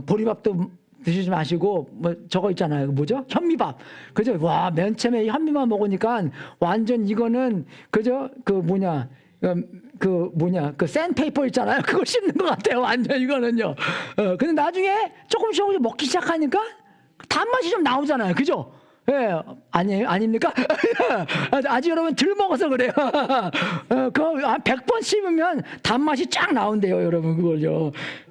보리밥도 드시지 마시고, 뭐, 저거 있잖아요. 뭐죠? 현미밥. 그죠? 와, 맨 처음에 현미밥 먹으니까 완전 이거는, 그죠? 그 샌페이퍼 있잖아요. 그거 씹는 것 같아요. 완전 이거는요. 근데 나중에 조금씩 먹기 시작하니까 단맛이 좀 나오잖아요. 그죠? 예, 아니에요? 아닙니까? 아직 여러분 덜 먹어서 그래요. 그거 한 100번 씹으면 단맛이 쫙 나온대요, 여러분, 그걸요.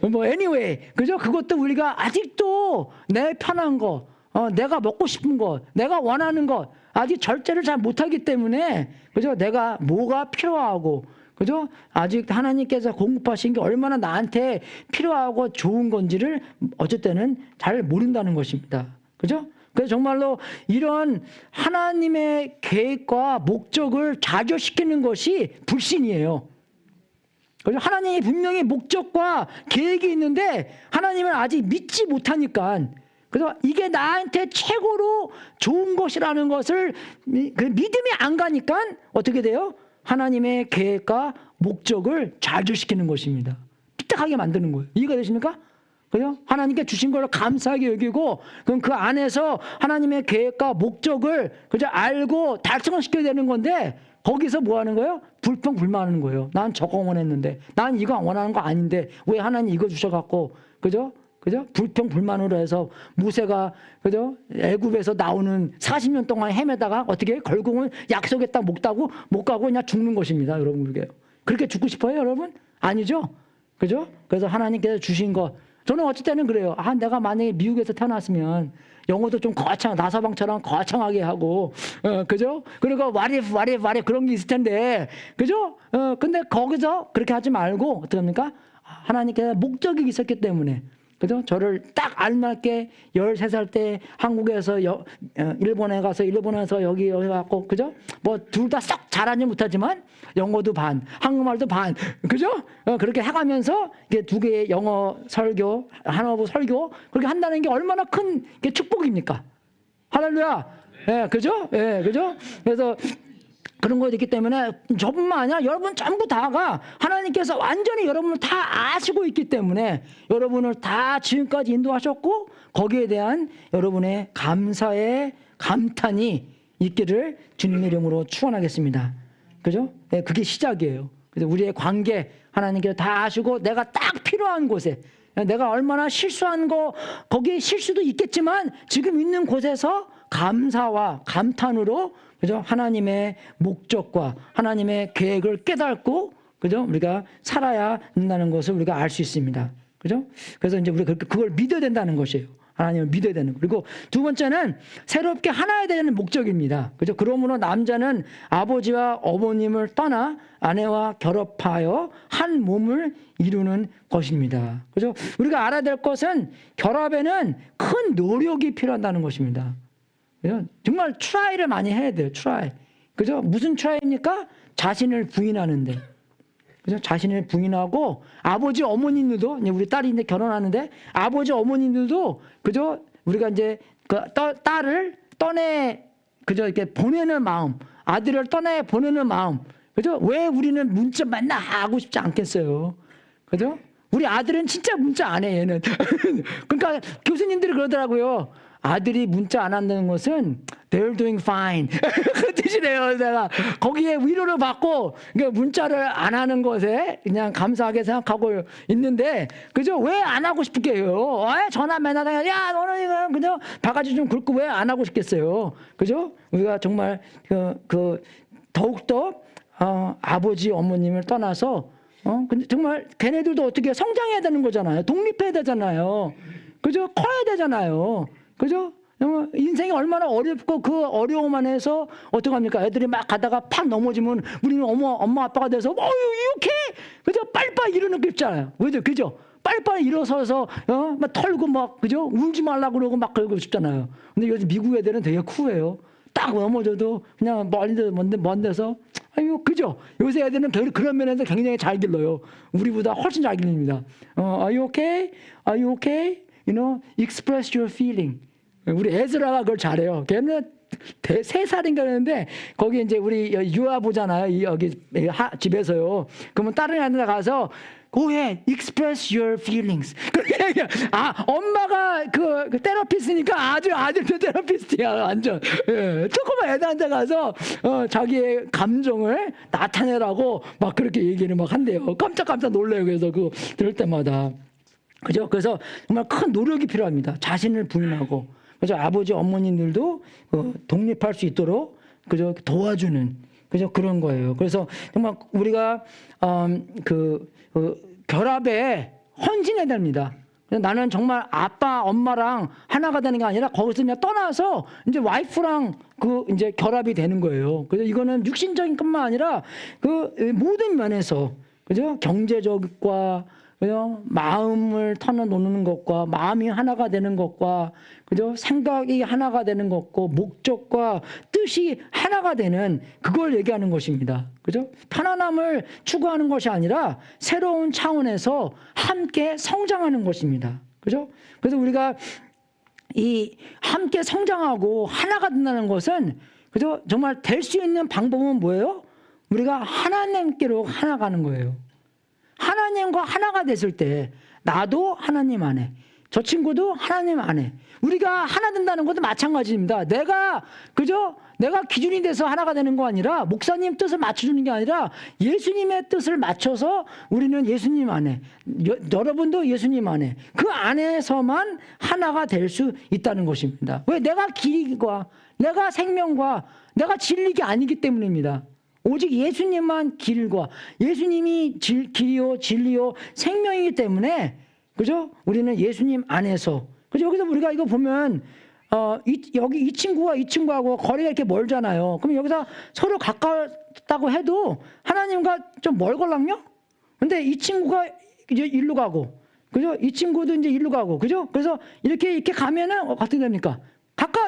뭐, anyway. 그죠? 그것도 우리가 아직도 내 편한 거, 내가 먹고 싶은 거, 내가 원하는 것, 아직 절제를 잘 못하기 때문에, 그죠? 내가 뭐가 필요하고, 그죠? 아직 하나님께서 공급하신 게 얼마나 나한테 필요하고 좋은 건지를 어쩔 때는 잘 모른다는 것입니다. 그죠? 그래서 정말로 이런 하나님의 계획과 목적을 좌절시키는 것이 불신이에요. 그죠? 하나님이 분명히 목적과 계획이 있는데 하나님을 아직 믿지 못하니까, 그래서 이게 나한테 최고로 좋은 것이라는 것을 그 믿음이 안 가니까 어떻게 돼요? 하나님의 계획과 목적을 좌절시키는 것입니다. 삐딱하게 만드는 거예요. 이해가 되십니까? 그죠? 하나님께 주신 걸 감사하게 여기고, 그럼 그 안에서 하나님의 계획과 목적을 그저 알고 달성을 시켜야 되는 건데, 거기서 뭐 하는 거예요? 불평불만하는 거예요. 난 저거 원했는데, 난 이거 원하는 거 아닌데, 왜 하나님 이거 주셔갖고, 그죠? 그죠? 불평불만으로 해서 모세가, 그죠? 애굽에서 나오는 40년 동안 헤매다가 어떻게 결국은 약속에 딱 못 가고 그냥 죽는 것입니다. 여러분, 그렇게 죽고 싶어요, 여러분? 아니죠? 그죠? 그래서 하나님께서 주신 것, 저는 어쩔 때는 그래요. 내가 만약에 미국에서 태어났으면 영어도 좀 나서방처럼 거창하게 하고, 그죠? 그리고 what if 그런 게 있을 텐데, 그죠? 근데 거기서 그렇게 하지 말고, 어떻게 합니까? 하나님께서 목적이 있었기 때문에, 그죠? 저를 딱 알맞게 13살 때 한국에서 일본에 가서 일본에서 여기 와갖고, 그죠? 뭐 둘 다 썩 잘하지 못하지만 영어도 반, 한국말도 반, 그죠? 그렇게 해가면서 이게 두 개의 영어 설교, 한어부 설교 그렇게 한다는 게 얼마나 큰 축복입니까? 할렐루야. 예, 그죠? 예, 그죠? 그래서 그런 거 있기 때문에 저뿐만 아니라 여러분 전부 다가 하나님께서 완전히 여러분을 다 아시고 있기 때문에 여러분을 다 지금까지 인도하셨고, 거기에 대한 여러분의 감사의 감탄이 있기를 주님의 이름으로 축원하겠습니다. 그죠? 네, 그게 시작이에요. 그래서 우리의 관계 하나님께서 다 아시고, 내가 딱 필요한 곳에, 내가 얼마나 실수한 거, 거기에 실수도 있겠지만 지금 있는 곳에서 감사와 감탄으로, 그죠? 하나님의 목적과 하나님의 계획을 깨닫고, 그죠? 우리가 살아야 한다는 것을 우리가 알 수 있습니다. 그죠? 그래서 이제 우리가 그걸 믿어야 된다는 것이에요. 하나님을 믿어야 되는 거. 그리고 두 번째는 새롭게 하나야 되는 목적입니다. 그죠? 그러므로 남자는 아버지와 어머님을 떠나 아내와 결합하여 한 몸을 이루는 것입니다. 그죠? 우리가 알아야 될 것은 결합에는 큰 노력이 필요하다는 것입니다. 그죠? 정말 트라이를 많이 해야 돼요. 트라이. 그죠? 무슨 트라이입니까? 자신을 부인하는데. 그죠? 자신을 부인하고, 아버지 어머님들도, 우리 딸이 이제 결혼하는데 아버지 어머님들도, 그죠? 우리가 이제 그 딸을 그죠? 이렇게 보내는 마음, 아들을 떠내 보내는 마음, 그죠? 왜 우리는 문자 맨날 하고 싶지 않겠어요? 그죠? 우리 아들은 진짜 문자 안 해, 얘는. 그러니까 교수님들이 그러더라고요. 아들이 문자 안 한다는 것은 they're doing fine. 그 뜻이래요. 내가 거기에 위로를 받고, 그러니까 문자를 안 하는 것에 그냥 감사하게 생각하고 있는데, 그죠? 왜 안 하고 싶겠어요? 전화 맨날 하다가, 야, 너는 이거 그죠? 바가지 좀 긁고 왜 안 하고 싶겠어요? 그죠? 우리가 정말 더욱더 아버지 어머님을 떠나서 근데 정말 걔네들도 어떻게 성장해야 되는 거잖아요. 독립해야 되잖아요. 그죠? 커야 되잖아요. 그죠? 인생이 얼마나 어렵고 그 어려움 안에서 어떡합니까? 애들이 막 가다가 팍 넘어지면 우리는 엄마 아빠가 돼서 이렇게 그죠? 빨리빨리 일어나고 싶잖아요. 그죠? 빨리빨리 일어서서 막 털고 막 그죠? 울지 말라고 그러고 막 그러고 싶잖아요. 근데 요즘 미국 애들은 되게 쿨해요. 딱 넘어져도 그냥 먼 데서 아유, 그죠? 요새 애들은 그런 면에서 굉장히 잘 길러요. 우리보다 훨씬 잘 길립니다. Are you okay? Are you okay? You know, express your feeling. 우리 에즈라가 그걸 잘해요. 걔는 3살인가 그랬는데 거기 이제 우리 유아 보잖아요. 여기 집에서요. 그러면 다른 애들 가서 Go ahead, express your feelings. 엄마가 그 테라피스트니까 아들도 테라피스트야, 완전. 예, 조그만 애들한테 가서 자기의 감정을 나타내라고 막 그렇게 얘기를 막 한대요. 깜짝깜짝 놀래요. 그래서 그거 들을 때마다. 그죠? 그래서 정말 큰 노력이 필요합니다. 자신을 부인하고. 그래서 아버지, 어머님들도 독립할 수 있도록 그죠? 도와주는 그죠? 그런 거예요. 그래서 정말 우리가 결합에 헌신해야 됩니다. 나는 정말 아빠, 엄마랑 하나가 되는 게 아니라 거기서 그냥 떠나서 이제 와이프랑 이제 결합이 되는 거예요. 그래서 이거는 육신적인 것만 아니라 모든 면에서 그죠? 경제적과 그죠? 마음을 털어놓는 것과 마음이 하나가 되는 것과 그죠? 생각이 하나가 되는 것과 목적과 뜻이 하나가 되는 그걸 얘기하는 것입니다. 그죠? 편안함을 추구하는 것이 아니라 새로운 차원에서 함께 성장하는 것입니다. 그죠? 그래서 우리가 이 함께 성장하고 하나가 된다는 것은 그죠? 정말 될 수 있는 방법은 뭐예요? 우리가 하나님께로 하나 가는 거예요. 하나님과 하나가 됐을 때 나도 하나님 안에 저 친구도 하나님 안에 우리가 하나 된다는 것도 마찬가지입니다. 내가 기준이 돼서 하나가 되는 거 아니라 목사님 뜻을 맞춰주는 게 아니라 예수님의 뜻을 맞춰서 우리는 예수님 안에 여러분도 예수님 안에 그 안에서만 하나가 될 수 있다는 것입니다. 왜? 내가 길과 내가 생명과 내가 진리가 아니기 때문입니다. 오직 예수님만 길과 예수님이 길이요 진리요 생명이기 때문에 그죠? 우리는 예수님 안에서 그죠? 여기서 우리가 이거 보면 여기 이 친구와 이 친구하고 거리가 이렇게 멀잖아요. 그럼 여기서 서로 가까웠다고 해도 하나님과 좀 멀걸랑요? 근데 이 친구가 이제 일로 가고 그죠? 이 친구도 이제 일로 가고 그죠? 그래서 이렇게 가면은 어떻게 됩니까?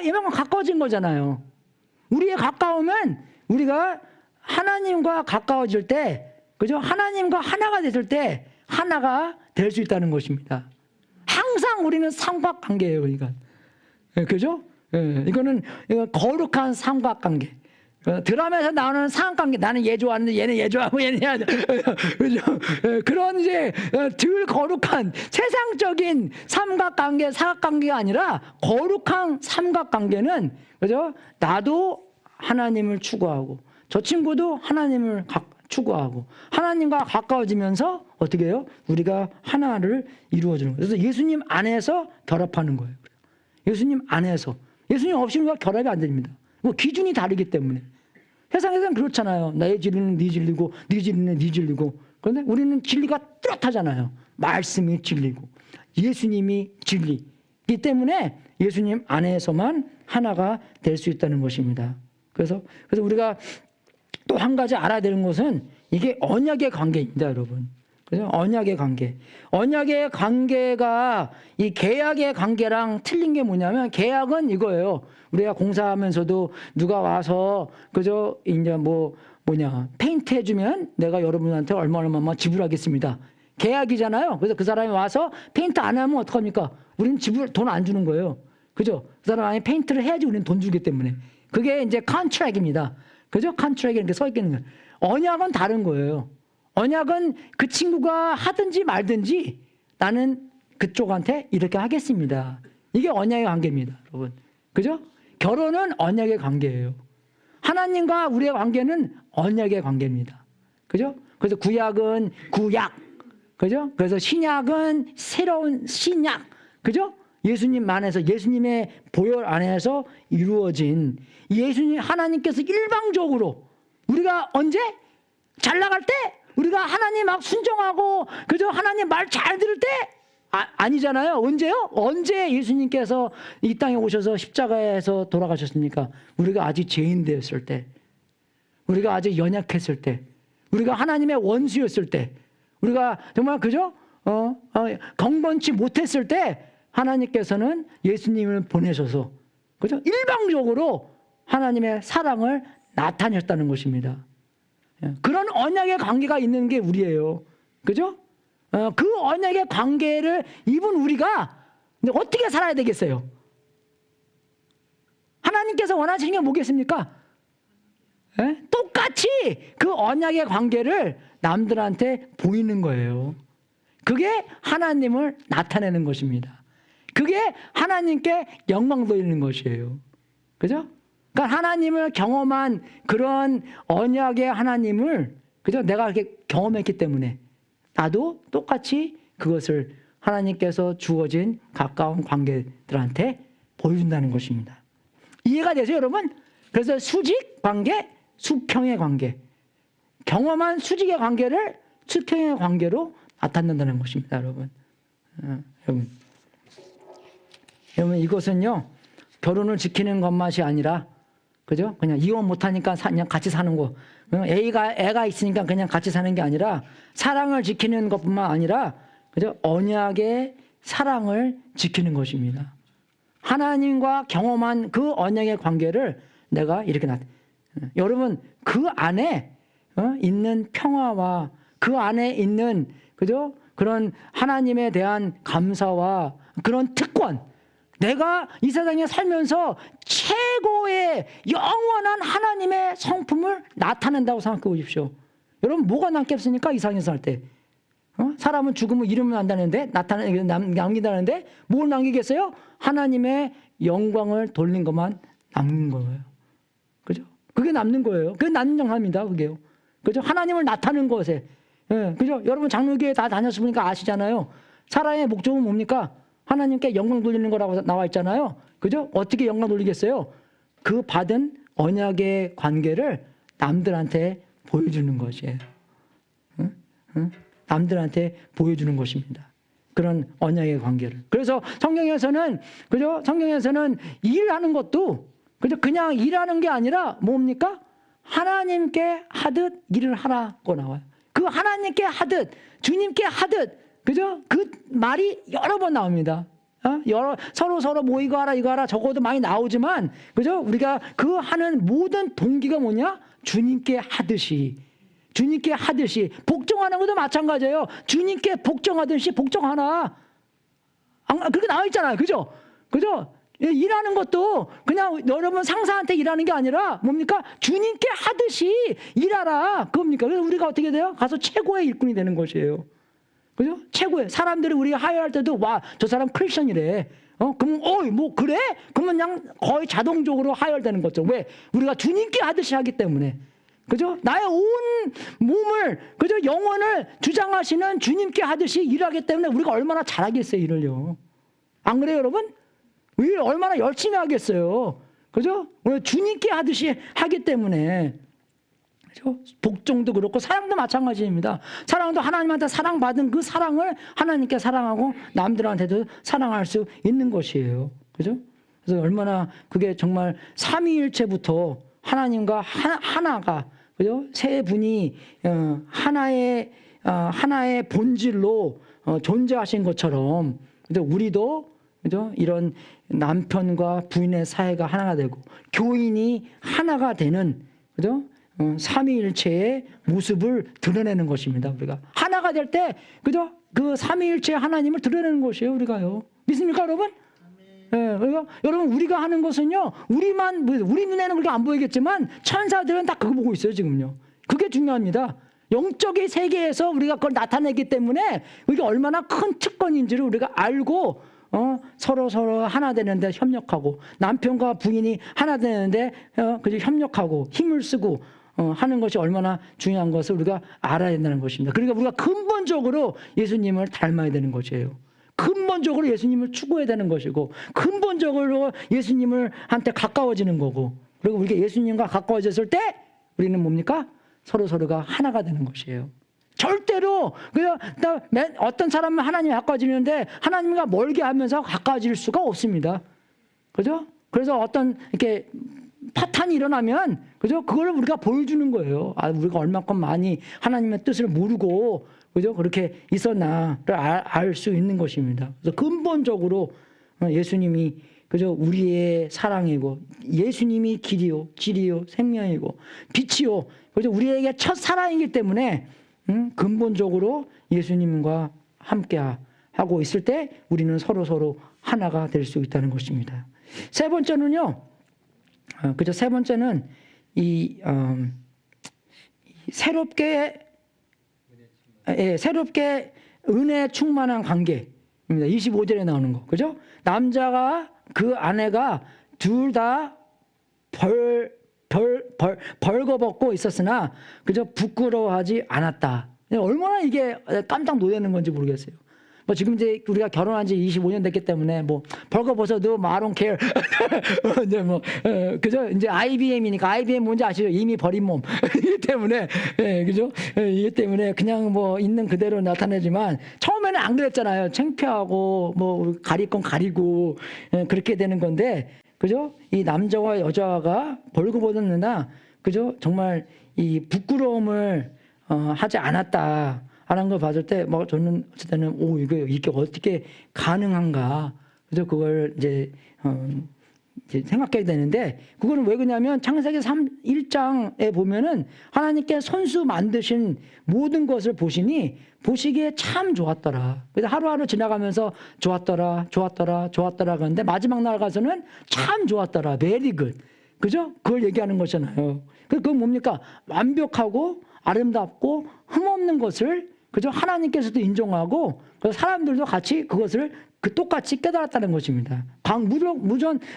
이만큼 가까워진 거잖아요. 우리의 가까우면 우리가 하나님과 가까워질 때, 그죠? 하나님과 하나가 됐을 때 하나가 될 수 있다는 것입니다. 항상 우리는 삼각관계예요, 그러니까. 그죠? 이거는 거룩한 삼각관계. 드라마에서 나오는 삼각관계. 나는 얘 좋아하는데 얘는 얘 좋아하고 얘는 얘 그죠? 그런 이제 덜 거룩한 세상적인 삼각관계, 사각관계가 아니라 거룩한 삼각관계는 그죠? 나도 하나님을 추구하고 저 친구도 하나님을 추구하고 하나님과 가까워지면서 어떻게 해요? 우리가 하나를 이루어주는 거예요. 그래서 예수님 안에서 결합하는 거예요. 예수님 안에서. 예수님 없이는 우리가 결합이 안 됩니다. 뭐 기준이 다르기 때문에. 세상에서는 그렇잖아요. 나의 진리는 네 진리고 네 진리는 네 진리고. 그런데 우리는 진리가 뚜렷하잖아요. 말씀이 진리고 예수님이 진리이기 때문에 예수님 안에서만 하나가 될 수 있다는 것입니다. 그래서 우리가 또 한 가지 알아야 되는 것은 이게 언약의 관계입니다, 여러분. 그죠? 언약의 관계. 언약의 관계가 이 계약의 관계랑 틀린 게 뭐냐면 계약은 이거예요. 우리가 공사하면서도 누가 와서 그죠? 이제 페인트 해주면 내가 여러분한테 얼마만 지불하겠습니다. 계약이잖아요. 그래서 그 사람이 와서 페인트 안 하면 어떡합니까? 우리는 돈 안 주는 거예요. 그죠? 그 사람이 페인트를 해야지 우리는 돈 주기 때문에. 그게 이제 컨트랙입니다. 그죠? 컨트랙에 이렇게 써 있는 거예요. 언약은 다른 거예요. 언약은 그 친구가 하든지 말든지 나는 그쪽한테 이렇게 하겠습니다. 이게 언약의 관계입니다, 여러분. 그죠? 결혼은 언약의 관계예요. 하나님과 우리의 관계는 언약의 관계입니다. 그죠? 그래서 구약은 구약. 그죠? 그래서 신약은 새로운 신약. 그죠? 예수님 안에서 예수님의 보혈 안에서 이루어진 하나님께서 일방적으로 우리가 언제 잘 나갈 때 우리가 하나님 막 순종하고 그죠? 하나님 말 잘 들을 때 아니잖아요. 언제요? 언제 예수님께서 이 땅에 오셔서 십자가에서 돌아가셨습니까? 우리가 아직 죄인 되었을 때, 우리가 아직 연약했을 때, 우리가 하나님의 원수였을 때, 우리가 정말 그죠? 경건치 못했을 때 하나님께서는 예수님을 보내셔서 그죠? 일방적으로 하나님의 사랑을 나타냈다는 것입니다. 그런 언약의 관계가 있는 게 우리예요. 그죠? 그 언약의 관계를 입은 우리가 어떻게 살아야 되겠어요? 하나님께서 원하시는 게 뭐겠습니까? 똑같이 그 언약의 관계를 남들한테 보이는 거예요. 그게 하나님을 나타내는 것입니다. 그게 하나님께 영광 돌리는 것이에요. 그죠? 그러니까 하나님을 경험한 그런 언약의 하나님을, 그죠? 내가 이렇게 경험했기 때문에 나도 똑같이 그것을 하나님께서 주어진 가까운 관계들한테 보여준다는 것입니다. 이해가 되세요, 여러분? 그래서 수직 관계, 수평의 관계. 경험한 수직의 관계를 수평의 관계로 나타낸다는 것입니다, 여러분. 여러분, 이것은요, 결혼을 지키는 것만이 아니라, 그죠? 그냥 이혼 못하니까 그냥 같이 사는 거. 애가 있으니까 그냥 같이 사는 게 아니라, 사랑을 지키는 것뿐만 아니라, 그죠? 언약의 사랑을 지키는 것입니다. 하나님과 경험한 그 언약의 관계를 내가 이렇게 여러분, 그 안에 있는 평화와 그 안에 있는, 그죠? 그런 하나님에 대한 감사와 그런 특권, 내가 이 세상에 살면서 최고의 영원한 하나님의 성품을 나타낸다고 생각해 보십시오. 여러분, 뭐가 남겠습니까? 이 세상에 살 때. 사람은 죽으면 이름을 난다는데, 남긴다는데, 뭘 남기겠어요? 하나님의 영광을 돌린 것만 남는 거예요. 그죠? 그게 남는 거예요. 그게 남는 장사입니다, 그게요. 그죠? 하나님을 나타내는 것에. 그죠? 여러분, 장로교회 다 다녔으니까 아시잖아요. 사랑의 목적은 뭡니까? 하나님께 영광 돌리는 거라고 나와 있잖아요. 그죠? 어떻게 영광 돌리겠어요? 그 받은 언약의 관계를 남들한테 보여주는 것이에요. 남들한테 보여주는 것입니다. 그런 언약의 관계를. 그래서 성경에서는, 그죠? 성경에서는 일하는 것도, 그죠? 그냥 일하는 게 아니라 뭡니까? 하나님께 하듯 일을 하라고 나와요. 그 하나님께 하듯, 주님께 하듯, 그죠? 그 말이 여러 번 나옵니다. 서로 모이고 하라, 이거 하라, 적어도 많이 나오지만, 그죠? 우리가 그 하는 모든 동기가 뭐냐? 주님께 하듯이. 주님께 하듯이. 복종하는 것도 마찬가지예요. 주님께 복종하듯이 복종하나. 그렇게 나와 있잖아요. 그죠? 그죠? 일하는 것도 그냥 여러분 상사한테 일하는 게 아니라 뭡니까? 주님께 하듯이 일하라. 그겁니까? 그래서 우리가 어떻게 돼요? 가서 최고의 일꾼이 되는 것이에요. 그죠? 최고의. 사람들이 우리가 하야할 때도, 와, 저 사람 크리스천이래. 그럼, 뭐, 그래? 그러면 그냥 거의 자동적으로 하혈되는 거죠. 왜? 우리가 주님께 하듯이 하기 때문에. 그죠? 나의 온 몸을, 그죠? 영혼을 주장하시는 주님께 하듯이 일하기 때문에 우리가 얼마나 잘하겠어요, 일을요. 안 그래요, 여러분? 일 얼마나 열심히 하겠어요. 그죠? 주님께 하듯이 하기 때문에. 그죠? 복종도 그렇고 사랑도 마찬가지입니다. 사랑도 하나님한테 사랑받은 그 사랑을 하나님께 사랑하고 남들한테도 사랑할 수 있는 것이에요. 그죠? 그래서 얼마나 그게 정말 삼위일체부터 하나님과 하나가, 그죠? 세 분이 하나의 본질로 존재하신 것처럼, 그죠? 우리도, 그죠? 이런 남편과 부인의 사이가 하나가 되고 교인이 하나가 되는, 그죠? 삼위일체의 모습을 드러내는 것입니다. 우리가 하나가 될 때, 그죠? 그 삼위일체 하나님을 드러내는 것이에요. 우리가요. 믿습니까, 여러분? 그러니까 여러분, 우리가 하는 것은요, 우리 눈에는 그렇게 안 보이겠지만 천사들은 다 그거 보고 있어요, 지금요. 그게 중요합니다. 영적인 세계에서 우리가 그걸 나타내기 때문에 이게 얼마나 큰 특권인지를 우리가 알고 서로 하나 되는데 협력하고, 남편과 부인이 하나 되는데 그저 협력하고 힘을 쓰고 하는 것이 얼마나 중요한 것을 우리가 알아야 된다는 것입니다. 그러니까 우리가 근본적으로 예수님을 닮아야 되는 것이에요. 근본적으로 예수님을 추구해야 되는 것이고, 근본적으로 예수님을 한테 가까워지는 거고, 그리고 우리가 예수님과 가까워졌을 때 우리는 뭡니까? 서로가 하나가 되는 것이에요. 절대로 그냥 어떤 사람은 하나님이 가까워지는데 하나님과 멀게 하면서 가까워질 수가 없습니다. 그죠? 그래서 어떤 이렇게 파탄이 일어나면, 그죠? 그걸 우리가 보여주는 거예요. 우리가 얼마큼 많이 하나님의 뜻을 모르고, 그죠? 그렇게 있었나를 알 수 있는 것입니다. 그래서 근본적으로 예수님이 그죠? 우리의 사랑이고 예수님이 길이요, 진리요, 생명이고 빛이요. 그죠? 우리에게 첫 사랑이기 때문에 근본적으로 예수님과 함께 하고 있을 때 우리는 서로 하나가 될 수 있다는 것입니다. 세 번째는요. 그죠? 세 번째는 새롭게 은혜 충만한 관계입니다. 25절에 나오는 거. 그죠? 남자가 그 아내가 둘 다 벌거벗고 있었으나 그저 부끄러워하지 않았다. 얼마나 이게 깜짝 놀라는 건지 모르겠어요. 뭐 지금 이제 우리가 결혼한 지 25년 됐기 때문에 뭐 벌거벗어도 I don't care. 이제 뭐 그죠? 이제 IBM이니까 IBM 뭔지 아시죠? 이미 버린 몸. 이기 때문에 그죠? 이기 때문에 그냥 뭐 있는 그대로 나타내지만 처음에는 안 그랬잖아요. 창피하고 뭐 가릴 건 가리고 그렇게 되는 건데 그죠? 이 남자와 여자가 벌거벗었느나 그죠? 정말 이 부끄러움을 하지 않았다. 하는 걸 봤을 때, 뭐, 저는, 어쨌든 이거, 이게 어떻게 가능한가. 그래서 그걸 이제 생각해야 되는데, 그거는 왜 그러냐면, 창세기 1장에 보면은, 하나님께 손수 만드신 모든 것을 보시니, 보시기에 참 좋았더라. 그래서 하루하루 지나가면서 좋았더라, 그런데 마지막 날 가서는 참 좋았더라. very good. 그죠? 그걸 얘기하는 거잖아요. 그건 뭡니까? 완벽하고, 아름답고, 흠없는 것을 그죠? 하나님께서도 인정하고 사람들도 같이 그것을 똑같이 깨달았다는 것입니다.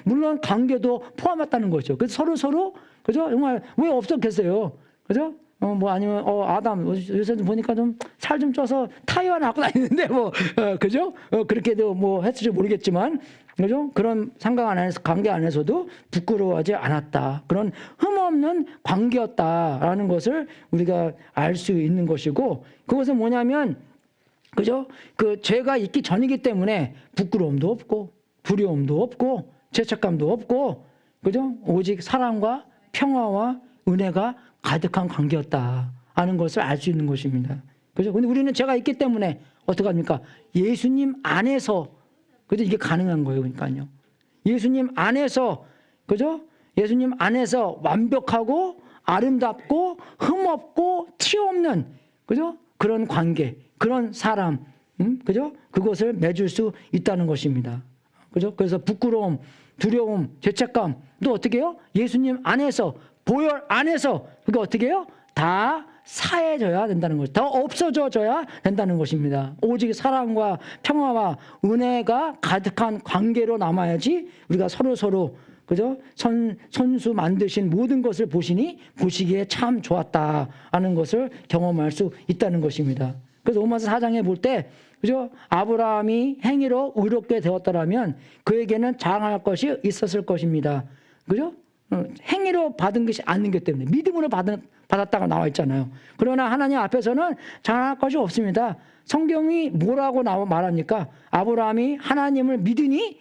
물론 관계도 포함했다는 거죠. 그래서 서로 그죠? 정말 왜 없었겠어요? 그죠? 뭐 아니면 아담 요새 보니까 좀 살 좀 쪄서 타이어 하나 갖고 다니는데 뭐 그죠? 그렇게도 뭐 했을지 모르겠지만 그죠? 그런 관계 안에서도 부끄러워하지 않았다. 그런 흠없는 관계였다라는 것을 우리가 알 수 있는 것이고 그것은 뭐냐면 그죠? 그 죄가 있기 전이기 때문에 부끄러움도 없고 두려움도 없고 죄책감도 없고 그죠? 오직 사랑과 평화와 은혜가 가득한 관계였다 하는 것을 알 수 있는 것입니다. 그죠? 근데 우리는 죄가 있기 때문에 어떡합니까? 예수님 안에서 그죠? 이게 가능한 거예요. 그러니까요. 예수님 안에서 그죠? 예수님 안에서 완벽하고 아름답고 흠없고 티 없는 그죠? 그런 관계, 그런 사람, 그죠? 그것을 맺을 수 있다는 것입니다. 그죠? 그래서 부끄러움, 두려움, 죄책감, 또 어떻게 해요? 예수님 안에서, 보혈 안에서, 그게 어떻게 해요? 다 사해져야 된다는 것이, 더 없어져야 된다는 것입니다. 오직 사랑과 평화와 은혜가 가득한 관계로 남아야지 우리가 서로 그죠? 손수 만드신 모든 것을 보시기에 참 좋았다 하는 것을 경험할 수 있다는 것입니다. 그래서 로마서 4장에 볼 때, 그죠? 아브라함이 행위로 의롭게 되었더라면 그에게는 자랑할 것이 있었을 것입니다. 그죠? 행위로 받은 것이 아닌 것 때문에 믿음으로 받았다고 나와 있잖아요. 그러나 하나님 앞에서는 자랑할 것이 없습니다. 성경이 뭐라고 말합니까? 아브라함이 하나님을 믿으니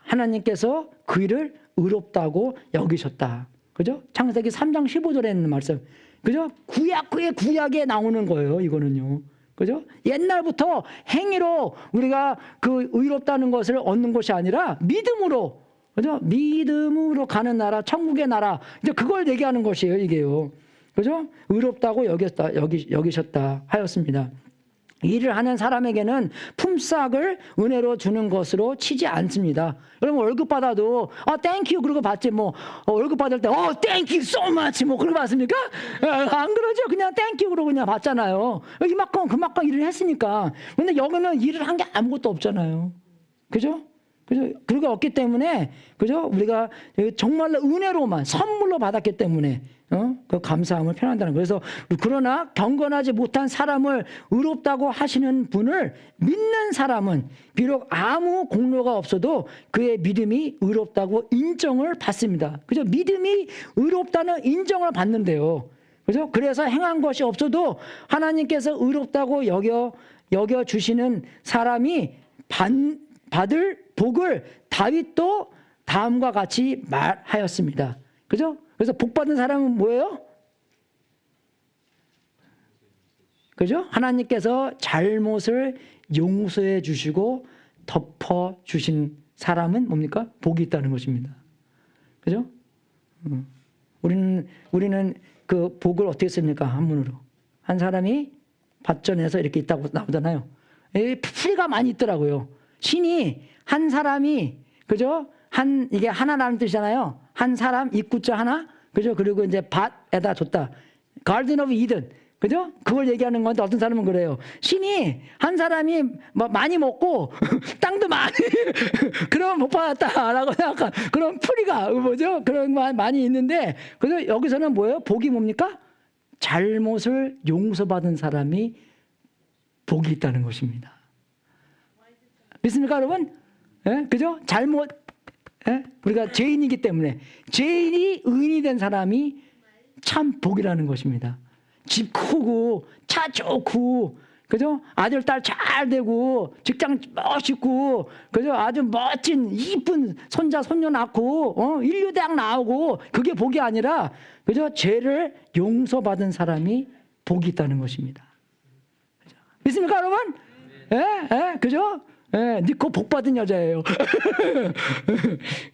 하나님께서 그 일을 의롭다고 여기셨다. 그죠? 창세기 3장 15절에 있는 말씀. 그죠? 구약에 나오는 거예요. 이거는요. 그죠? 옛날부터 행위로 우리가 그 의롭다는 것을 얻는 것이 아니라 믿음으로, 그죠? 믿음으로 가는 나라, 천국의 나라. 이제 그걸 얘기하는 것이에요. 이게요. 그죠? 의롭다고 여기셨다 하였습니다. 일을 하는 사람에게는 품삯을 은혜로 주는 것으로 치지 않습니다. 여러분 월급 받아도 땡큐 그러고 받지 뭐 월급 받을 때 땡큐 so much 뭐 그러고 받습니까? 안 그러죠. 그냥 땡큐 그러고 그냥 받잖아요. 그만큼 일을 했으니까. 근데 여기는 일을 한 게 아무것도 없잖아요. 그죠? 그리고 없기 때문에 그죠? 우리가 정말로 은혜로만 선물로 받았기 때문에 그 감사함을 표현한다는 거예요. 그래서 그러나 경건하지 못한 사람을 의롭다고 하시는 분을 믿는 사람은 비록 아무 공로가 없어도 그의 믿음이 의롭다고 인정을 받습니다. 그죠? 믿음이 의롭다는 인정을 받는데요. 그죠? 그래서 행한 것이 없어도 하나님께서 의롭다고 여겨 주시는 사람이 받을 복을 다윗도 다음과 같이 말하였습니다. 그죠? 그래서 복 받은 사람은 뭐예요? 그죠? 하나님께서 잘못을 용서해 주시고 덮어 주신 사람은 뭡니까? 복이 있다는 것입니다. 그죠? 우리는 그 복을 어떻게 씁니까? 한문으로. 한 사람이 밭전에서 이렇게 있다고 나오잖아요. 풀이가 많이 있더라고요. 신이 한 사람이, 그죠? 이게 하나라는 뜻이잖아요. 한 사람, 입구자 하나, 그죠? 그리고 이제 밭에다 줬다. 가든 오브 이든. 그죠? 그걸 얘기하는 건데 어떤 사람은 그래요. 신이 한 사람이 뭐 많이 먹고 땅도 많이 그러면 못 받았다라고 생각한 그런 풀이가 뭐죠? 그런 많이 있는데 그래서 여기서는 뭐예요? 복이 뭡니까? 잘못을 용서받은 사람이 복이 있다는 것입니다. 믿습니까, 여러분? 예? 그죠? 잘못, 예? 우리가 죄인이기 때문에 죄인이 의인이 된 사람이 참 복이라는 것입니다. 집 크고 차 좋고, 그죠? 아들 딸 잘 되고 직장 멋있고, 그죠? 아주 멋진 이쁜 손자 손녀 낳고 인류대학 나오고, 그게 복이 아니라, 그죠? 죄를 용서받은 사람이 복이 있다는 것입니다. 그죠? 믿습니까, 여러분? 예, 예, 그죠? 예, 니코 복 받은 여자예요.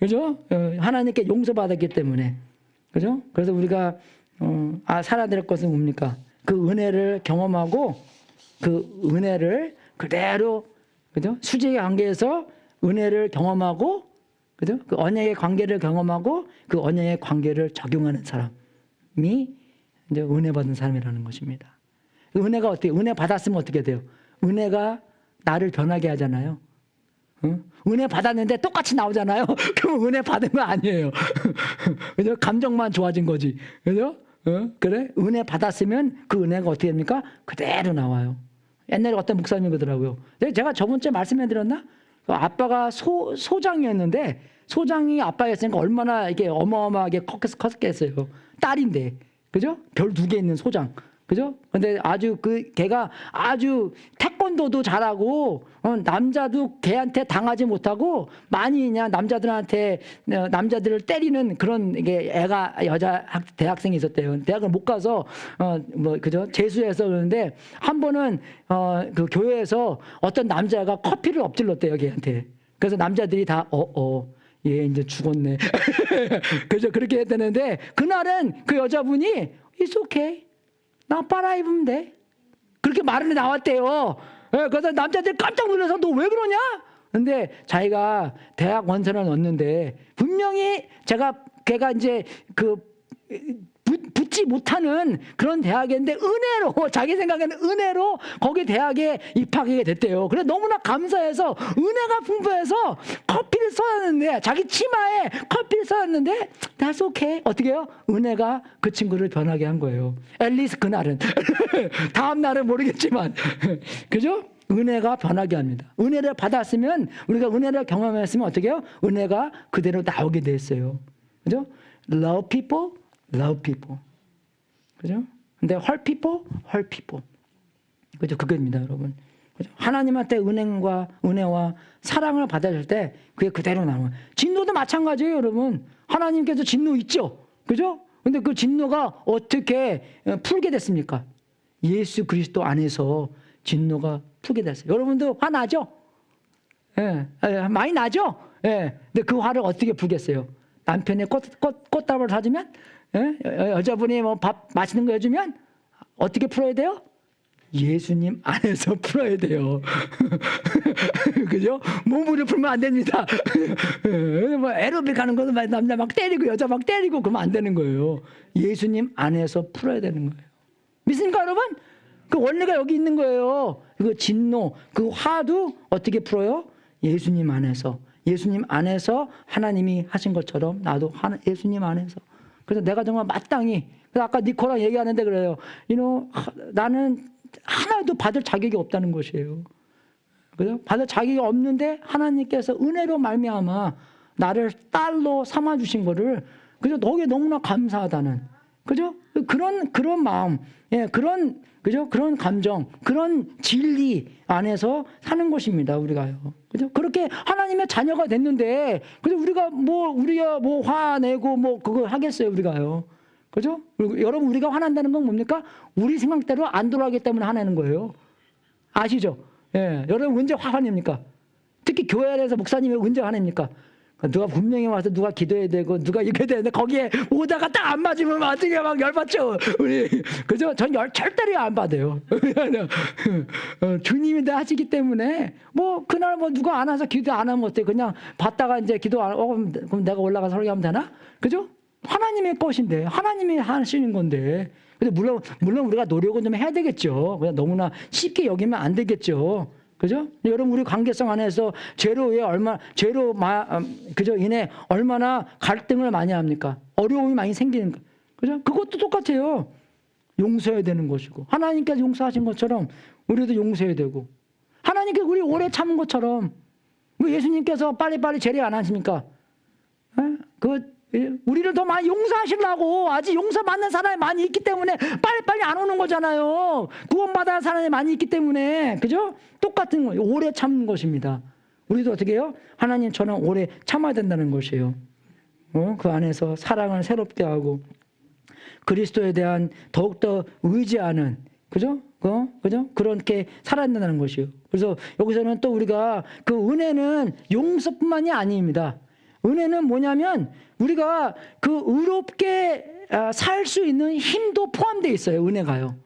그죠? 하나님께 용서받았기 때문에, 그죠? 그래서 우리가 살아야 될 것은 뭡니까? 그 은혜를 경험하고 그 은혜를 그대로, 그죠? 수직의 관계에서 은혜를 경험하고, 그죠? 그 언약의 관계를 경험하고 그 언약의 관계를 적용하는 사람이 이제 은혜 받은 사람이라는 것입니다. 은혜가 어떻게, 은혜 받았으면 어떻게 돼요? 은혜가 나를 변하게 하잖아요. 은혜 받았는데 똑같이 나오잖아요. 그럼 은혜 받은 거 아니에요. 그죠? 감정만 좋아진 거지. 그죠? 그래? 은혜 받았으면 그 은혜가 어떻게 됩니까? 그대로 나와요. 옛날에 어떤 목사님이 그러더라고요. 제가 저번 주에 말씀해 드렸나? 아빠가 소장이었는데, 소장이 아빠였으니까 얼마나 이게 어마어마하게 컸겠어요. 딸인데. 그죠? 별 2개 있는 소장. 그죠? 근데 아주 걔가 아주 태권도도 잘하고, 남자도 걔한테 당하지 못하고, 많이 그냥 남자들을 때리는 그런 여자 대학생이 있었대요. 대학을 못 가서, 그죠? 재수해서 그러는데, 한 번은, 그 교회에서 어떤 남자가 커피를 엎질렀대요, 걔한테. 그래서 남자들이 다, 얘 이제 죽었네. 그죠? 그렇게 했다는데, 그날은 그 여자분이, It's okay. 나 빨아입으면 돼. 그렇게 말이 나왔대요. 그래서 남자들 깜짝 놀라서 너 왜 그러냐? 근데 자기가 대학 원서를 넣었는데 분명히 걔가 이제 붙지 못하는 그런 대학인데 은혜로, 자기 생각에는 은혜로 거기 대학에 입학하게 됐대요. 그래서 너무나 감사해서 은혜가 풍부해서 커피를 쏟았는데, 자기 치마에 커피를 쏟았는데 that's okay. 어떻게 해요? 은혜가 그 친구를 변하게 한 거예요. 앨리스 그날은. 다음 날은 모르겠지만. 그죠? 은혜가 변하게 합니다. 은혜를 받았으면, 우리가 은혜를 경험했으면 어떻게 해요? 은혜가 그대로 나오게 됐어요. 그죠? Love people, love people. 그죠? 근데 hurt people, hurt people. 그죠? 그겁니다, 여러분. 그죠? 하나님한테 은혜와 사랑을 받아줄 때 그게 그대로 나와요. 진노도 마찬가지예요, 여러분. 하나님께서 진노 있죠? 그죠? 근데 그 진노가 어떻게 풀게 됐습니까? 예수 그리스도 안에서 진노가 풀게 됐어요. 여러분도 화나죠? 예, 많이 나죠? 예. 근데 그 화를 어떻게 풀겠어요? 남편이 꽃다발을 사주면, 예? 여자분이 뭐 밥 맛있는 거 해주면 어떻게 풀어야 돼요? 예수님 안에서 풀어야 돼요. 그죠? 몸으로 풀면 안 됩니다. 뭐 에로빅 하는 것도 남자 막 때리고 여자 막 때리고 그러면 안 되는 거예요. 예수님 안에서 풀어야 되는 거예요. 믿습니까, 여러분? 그 원리가 여기 있는 거예요. 그 진노, 그 화도 어떻게 풀어요? 예수님 안에서. 예수님 안에서 하나님이 하신 것처럼 나도 예수님 안에서. 그래서 내가 정말 마땅히, 그래서 아까 니코랑 얘기하는데 그래요. 나는 하나도 받을 자격이 없다는 것이에요. 그죠? 받을 자격이 없는데 하나님께서 은혜로 말미암아 나를 딸로 삼아 주신 거를, 그죠? 너게 너무나 감사하다는, 그죠? 그런 마음, 예, 그죠? 그런 감정, 그런 진리 안에서 사는 것입니다, 우리가요. 그죠? 그렇게 하나님의 자녀가 됐는데, 그죠? 우리가 뭐 화내고 뭐 그거 하겠어요, 우리가요. 그죠? 그리고 여러분, 우리가 화난다는 건 뭡니까? 우리 생각대로 안 돌아가기 때문에 화내는 거예요. 아시죠? 예. 여러분, 언제 화가 냅니까? 특히 교회 안에서 목사님이 언제 화냅니까? 누가 분명히 와서 누가 기도해야 되고 누가 이렇게 되는데 거기에 오다가 딱 안 맞으면 어떻게 막 열받죠. 우리 그죠? 전 절대로 안 받아요. 주님이 다 하시기 때문에 뭐 그날 뭐 누가 안 와서 기도 안 하면 어때? 그냥 받다가 이제 기도 안 하고 그럼 내가 올라가서 설교하면 되나? 그죠? 하나님의 것인데 하나님이 하시는 건데. 근데 물론 우리가 노력은 좀 해야 되겠죠. 그냥 너무나 쉽게 여기면 안 되겠죠. 그죠? 여러분 우리 관계성 안에서 그죠? 인해 얼마나 갈등을 많이 합니까? 어려움이 많이 생기는 거. 그죠? 그것도 똑같아요. 용서해야 되는 것이고 하나님께서 용서하신 것처럼 우리도 용서해야 되고 하나님께서 우리 오래 참은 것처럼 왜 예수님께서 빨리빨리 재례 안 하십니까? 우리를 더 많이 용서하시려고 아직 용서받는 사람이 많이 있기 때문에 빨리빨리 안 오는 거잖아요. 구원받아야 사람이 많이 있기 때문에. 그죠? 똑같은 거예요. 오래 참는 것입니다. 우리도 어떻게 해요? 하나님처럼 오래 참아야 된다는 것이에요. 그 안에서 사랑을 새롭게 하고 그리스도에 대한 더욱더 의지하는 그죠? 그죠? 그렇게 살아야 된다는 것이에요. 그래서 여기서는 또 우리가 그 은혜는 용서뿐만이 아닙니다. 은혜는 뭐냐면 우리가 그 의롭게 살 수 있는 힘도 포함되어 있어요. 은혜가요.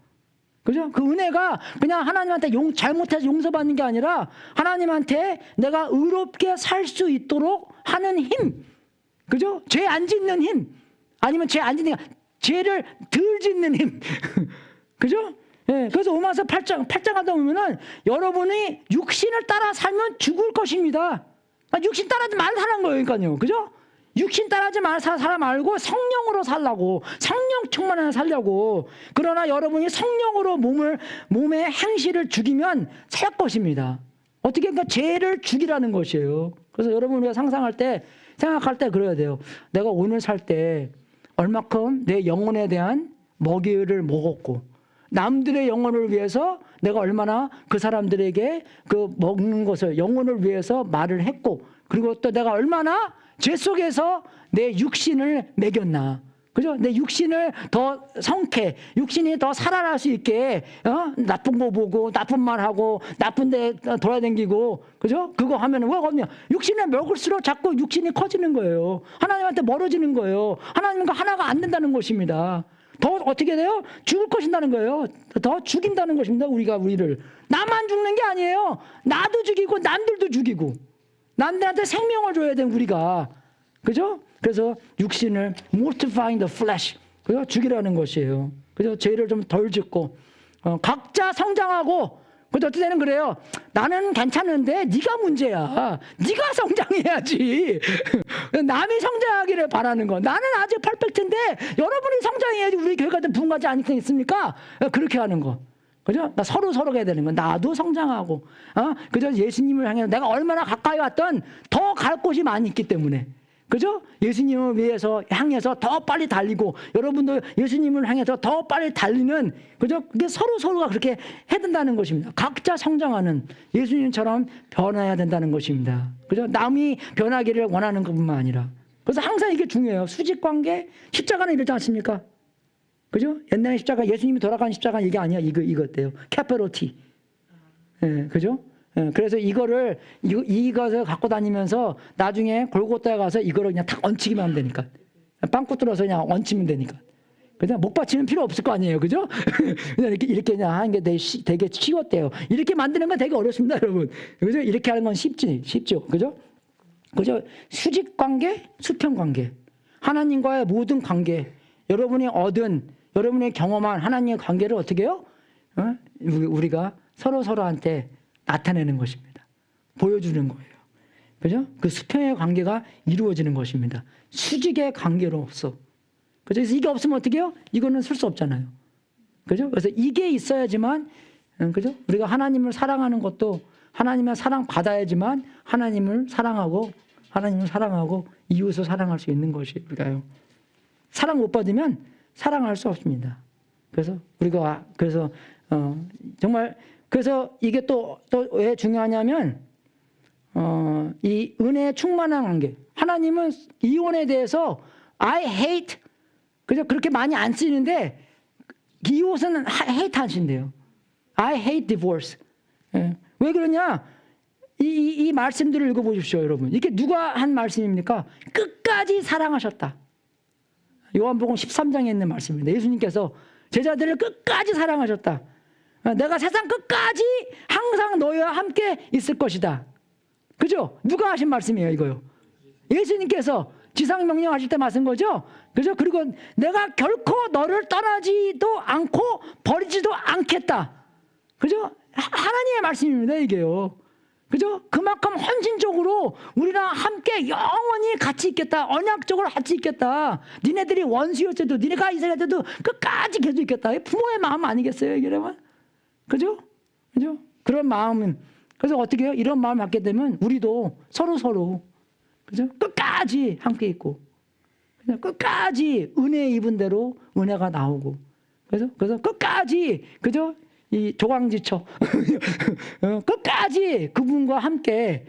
그죠? 그 은혜가 그냥 하나님한테 잘못해서 용서받는 게 아니라 하나님한테 내가 의롭게 살 수 있도록 하는 힘. 그죠? 죄 안 짓는 힘. 아니면 죄 안 짓는 죄를 덜 짓는 힘. 그죠? 예, 그래서 로마서 8장 하다 보면은 여러분이 육신을 따라 살면 죽을 것입니다. 육신 따라하지 말라는 거예요. 그러니까요. 그죠? 육신 따라하지 살아 말고 성령으로 살라고. 성령 충만하게 살려고. 그러나 여러분이 성령으로 몸의 행실을 죽이면 살 것입니다. 어떻게 그러니까 죄를 죽이라는 것이에요. 그래서 여러분 우리가 생각할 때 그래야 돼요. 내가 오늘 살 때 얼마큼 내 영혼에 대한 먹이를 먹었고 남들의 영혼을 위해서 내가 얼마나 그 사람들에게 그 먹는 것을 영혼을 위해서 말을 했고 그리고 또 내가 얼마나 죄 속에서 내 육신을 먹였나. 그죠? 내 육신을 더 육신이 더 살아날 수 있게, 나쁜 거 보고, 나쁜 말 하고, 나쁜 데 돌아다니고, 그죠? 그거 하면 왜 없냐? 육신을 먹을수록 자꾸 육신이 커지는 거예요. 하나님한테 멀어지는 거예요. 하나님과 하나가 안 된다는 것입니다. 더 어떻게 돼요? 죽을 것인다는 거예요. 더 죽인다는 것입니다. 우리를. 나만 죽는 게 아니에요. 나도 죽이고, 남들도 죽이고. 남들한테 생명을 줘야 되는 우리가. 그죠? 그래서 육신을 mortifying the flesh. 그죠? 죽이라는 것이에요. 그죠? 죄를 좀 덜 짓고, 각자 성장하고, 그죠? 어떤 때는 그래요. 나는 괜찮은데 네가 문제야. 네가 성장해야지. 남이 성장하기를 바라는 거. 나는 아직 퍼펙트인데 여러분이 성장해야지 우리 교회가 부흥하지 않겠습니까? 그렇게 하는 거. 그죠? 서로 해야 되는 거. 나도 성장하고, 그죠? 예수님을 향해 내가 얼마나 가까이 왔던 더 갈 곳이 많이 있기 때문에. 그죠? 예수님을 향해서 더 빨리 달리고, 여러분도 예수님을 향해서 더 빨리 달리는, 그죠? 그게 서로가 그렇게 해야 된다는 것입니다. 각자 성장하는 예수님처럼 변해야 된다는 것입니다. 그죠? 남이 변하기를 원하는 것뿐만 아니라. 그래서 항상 이게 중요해요. 수직 관계, 십자가는 이러지 않습니까? 그죠? 옛날에 십자가, 예수님이 돌아간 십자가 이게 아니야. 이것대요. 캐피탈 T. 예, 그죠? 예, 그래서 이것을 갖고 다니면서 나중에 골고다에 가서 이거를 그냥 탁 얹히기만 하면 되니까. 빵꾸 뚫어서 그냥 얹히면 되니까. 그냥 목 받치는 필요 없을 거 아니에요. 그죠? 그냥 이렇게 그냥 하는 게 되게 쉬웠대요. 이렇게 만드는 건 되게 어렵습니다, 여러분. 그죠? 이렇게 하는 건 쉽죠. 그죠? 그죠? 수직 관계, 수평 관계. 하나님과의 모든 관계. 여러분이 여러분이 경험한 하나님의 관계를 어떻게 해요? 우리가 서로한테 나타내는 것입니다. 보여주는 거예요. 그죠? 그 수평의 관계가 이루어지는 것입니다. 수직의 관계로서. 그래서 이게 없으면 어떻게 해요? 이거는 쓸 수 없잖아요. 그죠? 그래서 이게 있어야지만, 그죠? 우리가 하나님을 사랑하는 것도 하나님의 사랑 받아야지만 하나님을 사랑하고 이웃을 사랑할 수 있는 것이니까요. 사랑 못 받으면 사랑할 수 없습니다. 그래서 정말 그래서 이게 또 왜 중요하냐면 이 은혜에 충만한 관계. 하나님은 이혼에 대해서 I hate 그죠? 그렇게 많이 안 쓰는데 이혼은 hate 하신대요. I hate divorce. 예. 왜 그러냐? 이 말씀들을 읽어보십시오, 여러분. 이게 누가 한 말씀입니까? 끝까지 사랑하셨다. 요한복음 13장에 있는 말씀입니다. 예수님께서 제자들을 끝까지 사랑하셨다. 내가 세상 끝까지 항상 너희와 함께 있을 것이다. 그죠? 누가 하신 말씀이에요, 이거요? 예수님께서 지상 명령하실 때 말씀 거죠? 그죠? 그리고 내가 결코 너를 떠나지도 않고 버리지도 않겠다. 그죠? 하나님의 말씀입니다, 이게요. 그죠? 그만큼 헌신적으로 우리랑 함께 영원히 같이 있겠다. 언약적으로 같이 있겠다. 니네들이 원수였어도, 니네가 이스라엘 때도 끝까지 계속 있겠다. 부모의 마음 아니겠어요, 이게 여러분? 그죠? 그죠? 그런 마음은. 그래서 어떻게 해요? 이런 마음을 갖게 되면 우리도 서로 그죠? 끝까지 함께 있고, 그냥 끝까지 은혜 입은 대로 은혜가 나오고, 그래서 끝까지, 그죠? 이 조광지처 끝까지 그분과 함께,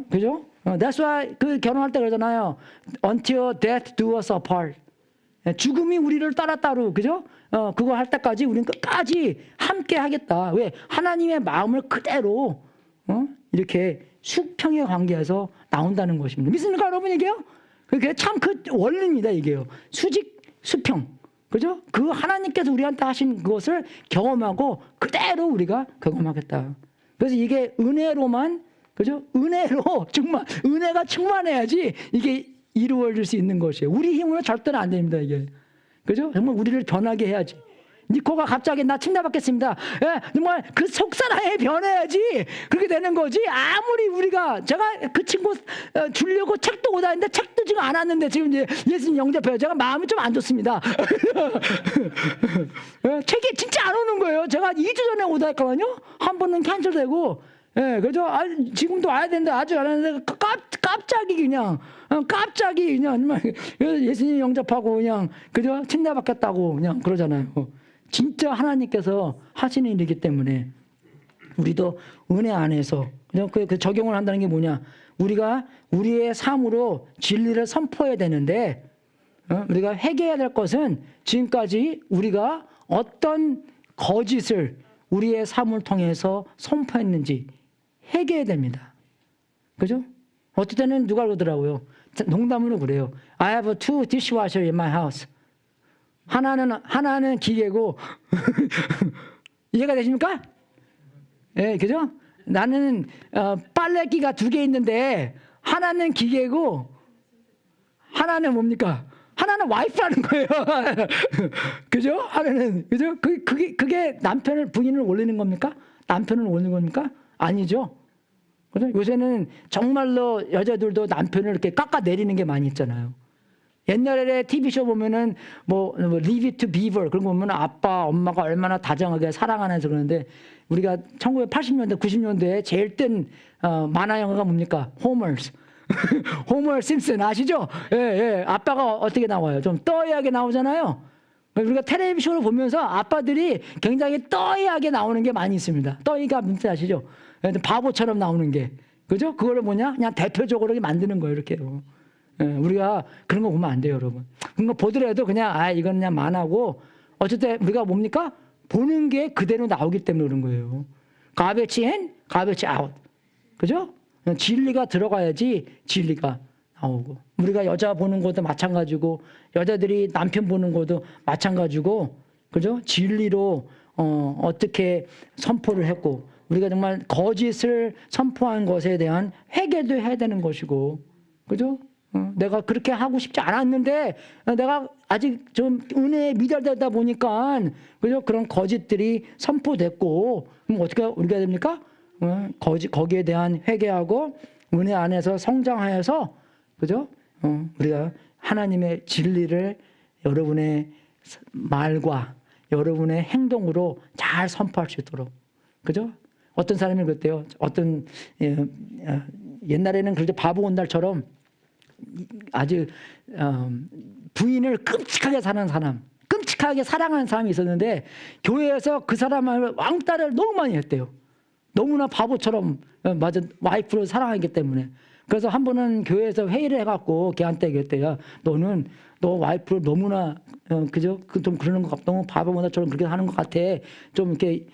그죠? That's why 그 결혼할 때 그러잖아요. Until death do us apart. 죽음이 우리를 따로, 그죠? 그거 할 때까지 우리는 끝까지 함께 하겠다. 왜? 하나님의 마음을 그대로 이렇게 수평의 관계에서 나온다는 것입니다. 믿습니까, 여러분, 이게요? 그게 참 그 원리입니다, 이게요. 수직, 수평. 그죠? 그 하나님께서 우리한테 하신 그것을 경험하고 그대로 우리가 경험하겠다. 그래서 이게 은혜로만, 그죠? 은혜로 은혜가 충만해야지 이게 이루어질 수 있는 것이에요. 우리 힘으로 절대로 안 됩니다, 이게. 그죠? 정말 우리를 변하게 해야지. 니코가 갑자기 나 침례받겠습니다. 예, 정말 그 속사람에 변해야지 그렇게 되는 거지. 아무리 제가 그 친구 주려고 책도 오다 했는데 책도 지금 안 왔는데 지금 이제 예수님 영접해요. 제가 마음이 좀 안 좋습니다. 책이 진짜 안 오는 거예요. 제가 2주 전에 오다 했거든요. 한 번은 캔슬되고, 예, 그죠? 지금도 와야 되는데 아주 안 왔는데 갑자기 그냥 정말 예수님 영접하고 그냥, 그죠? 침례받겠다고 그냥 그러잖아요. 진짜 하나님께서 하시는 일이기 때문에 우리도 은혜 안에서 그냥 그 적용을 한다는 게 뭐냐? 우리가 우리의 삶으로 진리를 선포해야 되는데, 우리가 회개해야 될 것은 지금까지 우리가 어떤 거짓을 우리의 삶을 통해서 선포했는지 회개해야 됩니다. 그죠? 어떨 때는 누가 그러더라고요. 농담으로 그래요. I have 2 dishwasher in my house. 하나는 기계고 이해가 되십니까? 예, 그죠? 나는 빨래기가 2개 있는데 하나는 기계고 하나는 뭡니까? 하나는 와이프라는 거예요. 그죠? 하나는, 그죠? 그게 부인을 올리는 겁니까? 남편을 올리는 겁니까? 아니죠. 그죠? 요새는 정말로 여자들도 남편을 이렇게 깎아내리는 게 많이 있잖아요. 옛날에 TV쇼 보면은 Leave It to Beaver 그런 거 보면 아빠, 엄마가 얼마나 다정하게 사랑하면서 그러는데, 우리가 1980년대, 90년대에 제일 뜬 만화 영화가 뭡니까? 호머스. 호머 심슨 아시죠? 예, 예. 아빠가 어떻게 나와요? 좀 떠이하게 나오잖아요. 우리가 텔레비전을 보면서 아빠들이 굉장히 떠이하게 나오는 게 많이 있습니다. 떠이가 뭔지 아시죠? 바보처럼 나오는 게. 그죠? 그거를 뭐냐? 그냥 대표적으로 만드는 거예요, 이렇게요. 예, 우리가 그런 거 보면 안 돼요, 여러분. 그런 거 보더라도 그냥, 이건 그냥 만하고, 어쨌든 우리가 뭡니까? 보는 게 그대로 나오기 때문에 그런 거예요. garbage in, garbage out. 그죠? 진리가 들어가야지 진리가 나오고. 우리가 여자 보는 것도 마찬가지고, 여자들이 남편 보는 것도 마찬가지고, 그죠? 진리로, 어떻게 선포를 했고, 우리가 정말 거짓을 선포한 것에 대한 회개도 해야 되는 것이고, 그죠? 내가 그렇게 하고 싶지 않았는데 내가 아직 좀 은혜에 미달되다 보니까, 그죠? 그런 거짓들이 선포됐고, 그럼 어떻게 우리가 됩니까? 거기에 대한 회개하고 은혜 안에서 성장하여서, 그죠? 우리가 하나님의 진리를 여러분의 말과 여러분의 행동으로 잘 선포할 수 있도록, 그죠? 어떤 사람이 그랬대요. 옛날에는 그렇게 바보 온달처럼 아주 부인을 끔찍하게 사는 사람, 끔찍하게 사랑하는 사람이 있었는데, 교회에서 그 사람을 왕따를 너무 많이 했대요. 너무나 바보처럼 와이프를 사랑하기 때문에. 그래서 한 번은 교회에서 회의를 해갖고 걔한테 그랬대요. 너 와이프를 너무나 그죠? 좀 그러는 것 같아. 너무 바보문화처럼 그렇게 하는 것 같아. 좀 이렇게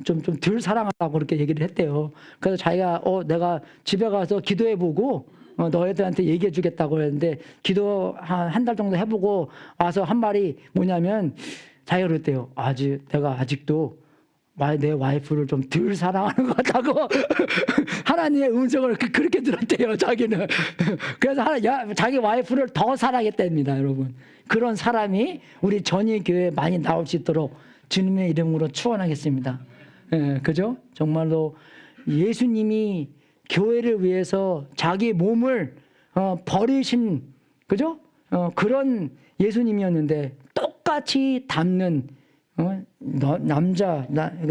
좀 덜 사랑하다고 그렇게 얘기를 했대요. 그래서 자기가 내가 집에 가서 기도해보고 너희들한테 얘기해주겠다고 했는데 기도 한 달 정도 해보고 와서 한 말이 뭐냐면 자기가 그랬대요. 내가 아직도 내 와이프를 좀 덜 사랑하는 것 같다고 하나님의 음성을 그렇게 들었대요. 자기는. 그래서 자기 와이프를 더 사랑했답니다. 여러분. 그런 사람이 우리 전이교회에 많이 나올 수 있도록 주님의 이름으로 축원하겠습니다. 예, 그죠? 정말로 예수님이 교회를 위해서 자기 몸을 버리신, 그죠? 그런 예수님이었는데 똑같이 닮는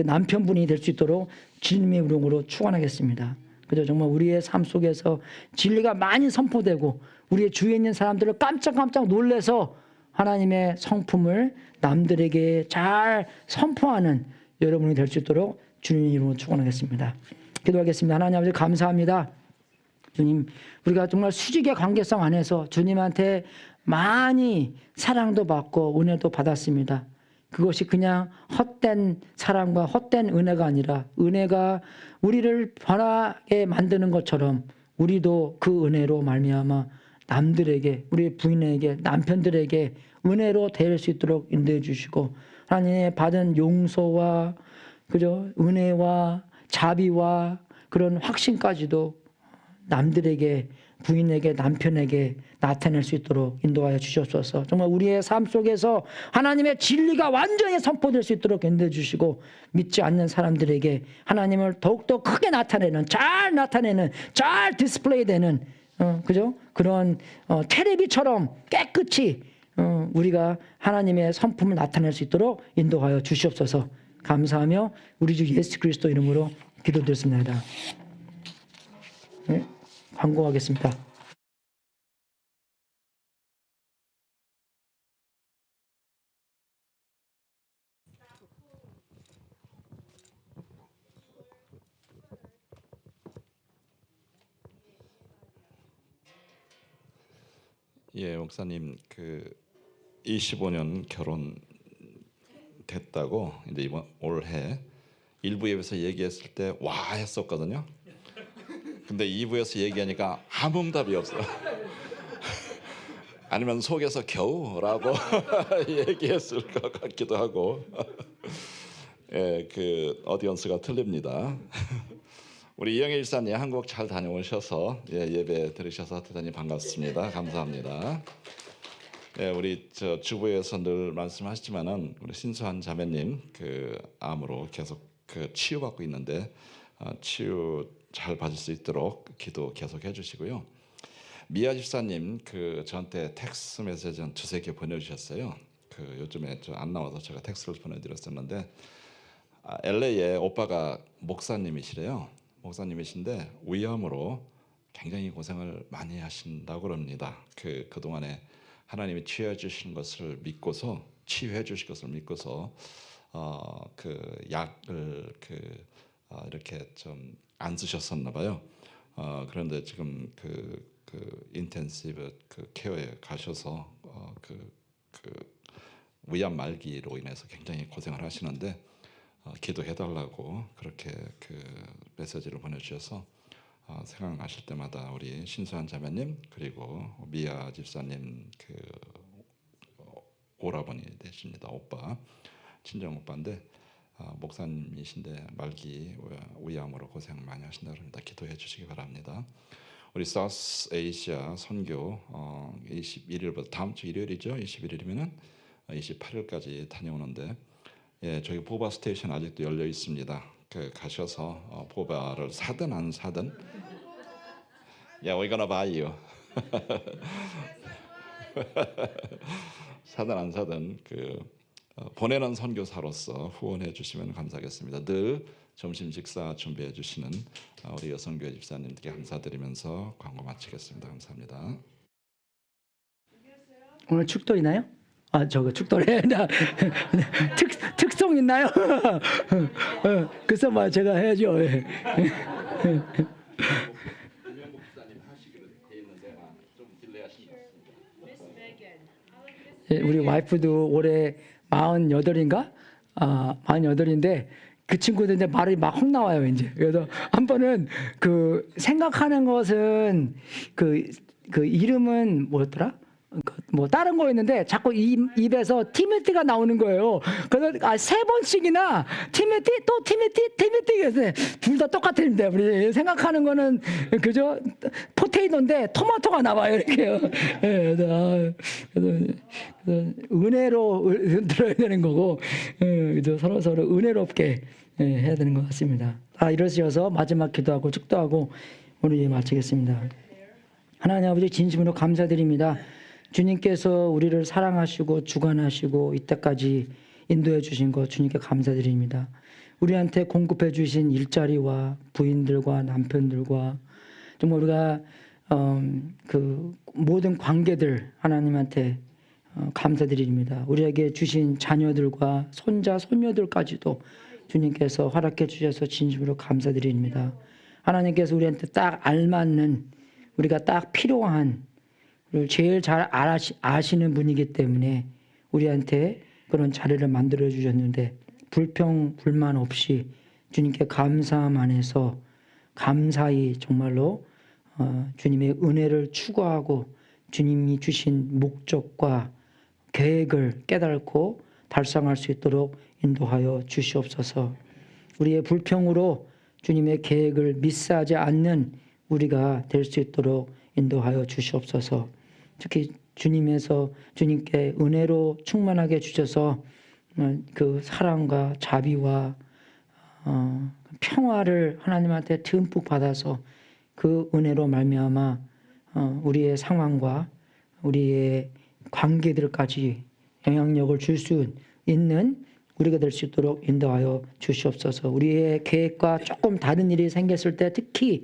남편분이 될 수 있도록 주님의 이름으로 축원하겠습니다. 그죠? 정말 우리의 삶 속에서 진리가 많이 선포되고 우리의 주위에 있는 사람들을 깜짝깜짝 놀래서 하나님의 성품을 남들에게 잘 선포하는 여러분이 될 수 있도록 주님의 이름으로 축원하겠습니다. 기도하겠습니다. 하나님 아버지 감사합니다. 주님, 우리가 정말 수직의 관계성 안에서 주님한테 많이 사랑도 받고 은혜도 받았습니다. 그것이 그냥 헛된 사랑과 헛된 은혜가 아니라 은혜가 우리를 변하게 만드는 것처럼 우리도 그 은혜로 말미암아 남들에게, 우리 부인에게, 남편들에게 은혜로 대할 수 있도록 인도해 주시고 하나님의 받은 용서와 그죠? 은혜와 자비와 그런 확신까지도 남들에게, 부인에게, 남편에게 나타낼 수 있도록 인도하여 주시옵소서. 정말 우리의 삶 속에서 하나님의 진리가 완전히 선포될 수 있도록 인도해 주시고 믿지 않는 사람들에게 하나님을 더욱더 크게 나타내는, 잘 디스플레이되는 그죠? 그런 테레비처럼 깨끗이 우리가 하나님의 성품을 나타낼 수 있도록 인도하여 주시옵소서. 감사하며 우리 주 예수 그리스도 이름으로 기도드렸습니다. 네, 광고하겠습니다. 예, 목사님 25년 결혼 됐다고 이제 이번 올해 1부에서 얘기했을 때 와 했었거든요. 근데 2부에서 얘기하니까 아무 응답이 없어. 아니면 속에서 겨우라고 얘기했을 것 같기도 하고. 예, 어디언스가 틀립니다. 우리 이영애 일사님 한국 잘 다녀오셔서 예배 들으셔서 대단히 반갑습니다. 감사합니다. 예, 우리 주부에서 늘 말씀하시지만은 우리 신수한 자매님 암으로 계속 치유받고 있는데 치유 잘 받을 수 있도록 기도 계속 해주시고요. 미아 집사님 저한테 텍스트 메시지 한 2-3개 보내주셨어요. 요즘에 안 나와서 제가 텍스트를 보내드렸었는데 LA에 오빠가 목사님이시래요. 목사님이신데 위암으로 굉장히 고생을 많이 하신다고 그럽니다. 그동안에 하나님이 치유해 주신 것을 믿고서 약을 이렇게 좀 안 쓰셨었나 봐요. 그런데 지금 인텐시브 케어에 가셔서 위암 말기로 인해서 굉장히 고생을 하시는데 기도해달라고 그렇게 메시지를 보내주셔서 생각나실 때마다 우리 신수한 자매님 그리고 미아 집사님 오라버니 되십니다. 오빠 친정 오빠인데 목사님이신데 말기 위암으로 고생 많이 하신다고 합니다. 기도해 주시기 바랍니다. 우리 사우스 아시아 선교 21일부터 다음 주 일요일이죠. 21일이면은 28일까지 다녀오는데 저희 보바 스테이션 아직도 열려 있습니다. 가셔서 보바를 사든 안 사든 we're gonna buy you. 사든 안 사든 보내는 선교사로서 후원해 주시면 감사하겠습니다. 늘 점심 식사 준비해 주시는 우리 여성교회 집사님들께 감사드리면서 광고 마치겠습니다. 감사합니다. 오늘 축도이나요? 축도래. 특송 있나요? 그래서 제가 해야죠. 우리 와이프도 올해 48인가? 48인데 그 친구들 이제 말이 막 확 나와요, 이제. 그래서 한 번은 그 생각하는 것은 그 이름은 뭐였더라? 뭐 다른 거였는데 자꾸 입에서 티모티가 나오는 거예요. 그래서 세 번씩이나 티모티 또 티모티 그래서 둘 다 똑같은데 우리 생각하는 거는 그죠? 포테이토인데 토마토가 나와요 이렇게요. 그래서 은혜로 들어야 되는 거고, 그죠? 서로 은혜롭게 해야 되는 것 같습니다. 이러셔서 마지막 기도하고 축도하고 오늘 이제 마치겠습니다. 하나님 아버지 진심으로 감사드립니다. 주님께서 우리를 사랑하시고 주관하시고 이때까지 인도해 주신 것 주님께 감사드립니다. 우리한테 공급해 주신 일자리와 부인들과 남편들과 정말 우리가 그 모든 관계들 하나님한테 감사드립니다. 우리에게 주신 자녀들과 손자 손녀들까지도 주님께서 허락해 주셔서 진심으로 감사드립니다. 하나님께서 우리한테 딱 알맞는 우리가 딱 필요한 제일 잘 아시는 분이기 때문에 우리한테 그런 자리를 만들어 주셨는데 불평 불만 없이 주님께 감사함 안에서 감사히 정말로 주님의 은혜를 추구하고 주님이 주신 목적과 계획을 깨닫고 달성할 수 있도록 인도하여 주시옵소서. 우리의 불평으로 주님의 계획을 미스하지 않는 우리가 될 수 있도록 인도하여 주시옵소서. 특히 주님께 은혜로 충만하게 주셔서 그 사랑과 자비와 평화를 하나님한테 듬뿍 받아서 그 은혜로 말미암아 우리의 상황과 우리의 관계들까지 영향력을 줄 수 있는 우리가 될 수 있도록 인도하여 주시옵소서. 우리의 계획과 조금 다른 일이 생겼을 때 특히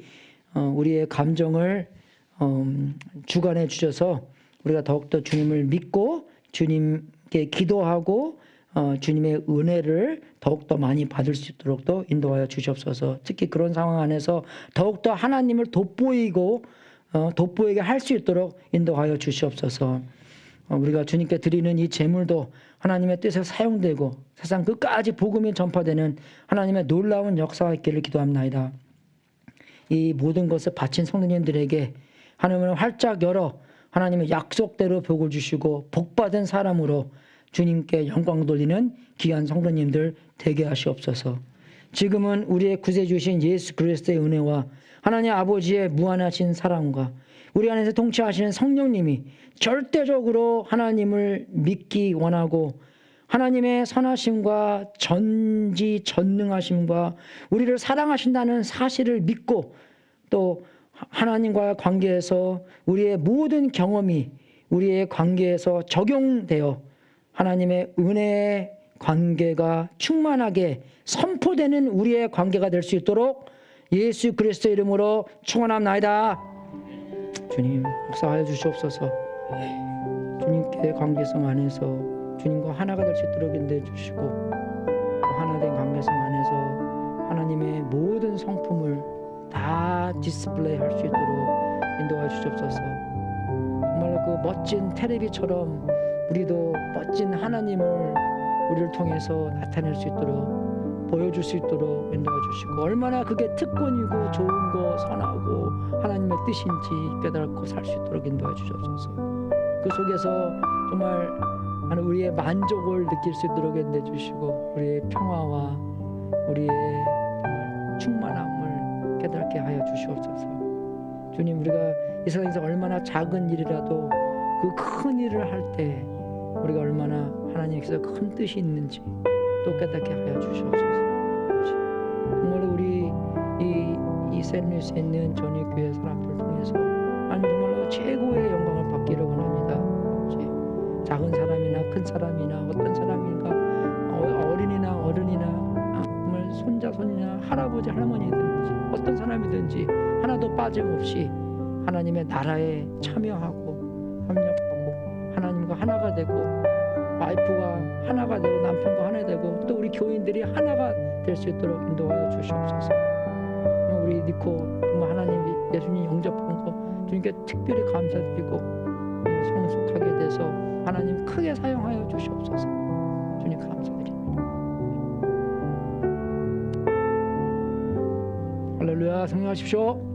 우리의 감정을 주관해 주셔서 우리가 더욱더 주님을 믿고 주님께 기도하고 주님의 은혜를 더욱더 많이 받을 수 있도록 또 인도하여 주시옵소서. 특히 그런 상황 안에서 더욱더 하나님을 돋보이게 할 수 있도록 인도하여 주시옵소서. 우리가 주님께 드리는 이 제물도 하나님의 뜻에 사용되고 세상 끝까지 복음이 전파되는 하나님의 놀라운 역사가 있기를 기도합나이다. 이 모든 것을 바친 성도님들에게 하나님을 활짝 열어 하나님의 약속대로 복을 주시고 복받은 사람으로 주님께 영광 돌리는 귀한 성도님들 되게 하시옵소서. 지금은 우리의 구세주신 예수 그리스도의 은혜와 하나님 아버지의 무한하신 사랑과 우리 안에서 통치하시는 성령님이 절대적으로 하나님을 믿기 원하고 하나님의 선하심과 전지전능하심과 우리를 사랑하신다는 사실을 믿고 또 하나님과의 관계에서 우리의 모든 경험이 우리의 관계에서 적용되어 하나님의 은혜의 관계가 충만하게 선포되는 우리의 관계가 될 수 있도록 예수 그리스도 이름으로 축원합나이다. 주님 역사하여 주시옵소서. 주님께 관계성 안에서 주님과 하나가 될 수 있도록 인도해 주시고 또 하나된 관계성 안에서 하나님의 모든 성품을 다 디스플레이 할 수 있도록 인도하여 주시옵소서. 정말로 그 멋진 텔레비처럼 우리도 멋진 하나님을 우리를 통해서 나타낼 수 있도록 보여줄 수 있도록 인도해 주시고 얼마나 그게 특권이고 좋은 거 선하고 하나님의 뜻인지 깨닫고 살 수 있도록 인도해 주시옵소서. 그 속에서 정말 우리의 만족을 느낄 수 있도록 인도해 주시고 우리의 평화와 우리의 정말 충만함을 깨닫게 하여 주시옵소서. 주님 우리가 이 세상에서 얼마나 작은 일이라도 그 큰 일을 할 때 우리가 얼마나 하나님께서 큰 뜻이 있는지 또 깨닫게 하여 주시옵소서. 정말로 우리 이 샌루이스에 있는 전일교회 사람들 통해서 하나님 정말로 최고의 영광을 받기를 원합니다. 아버지, 작은 사람이나 큰 사람이나 어떤 사람인가 어린이나 어른이나 정말 손자 손이나 할아버지 할머니든지 어떤 사람이든지 하나도 빠짐없이 하나님의 나라에 참여하고 협력하고 하나님과 하나가 되고 와이프가 하나가 되고 남편과 하나 되고 또 우리 교인들이 하나가 될 수 있도록 인도하여 주시옵소서. 우리 니코 정말 하나님 예수님 영접한 거 주님께 특별히 감사드리고 성숙하게 돼서 하나님 크게 사용하여 주시옵소서. 주님 감사드립니다. 성령하십시오.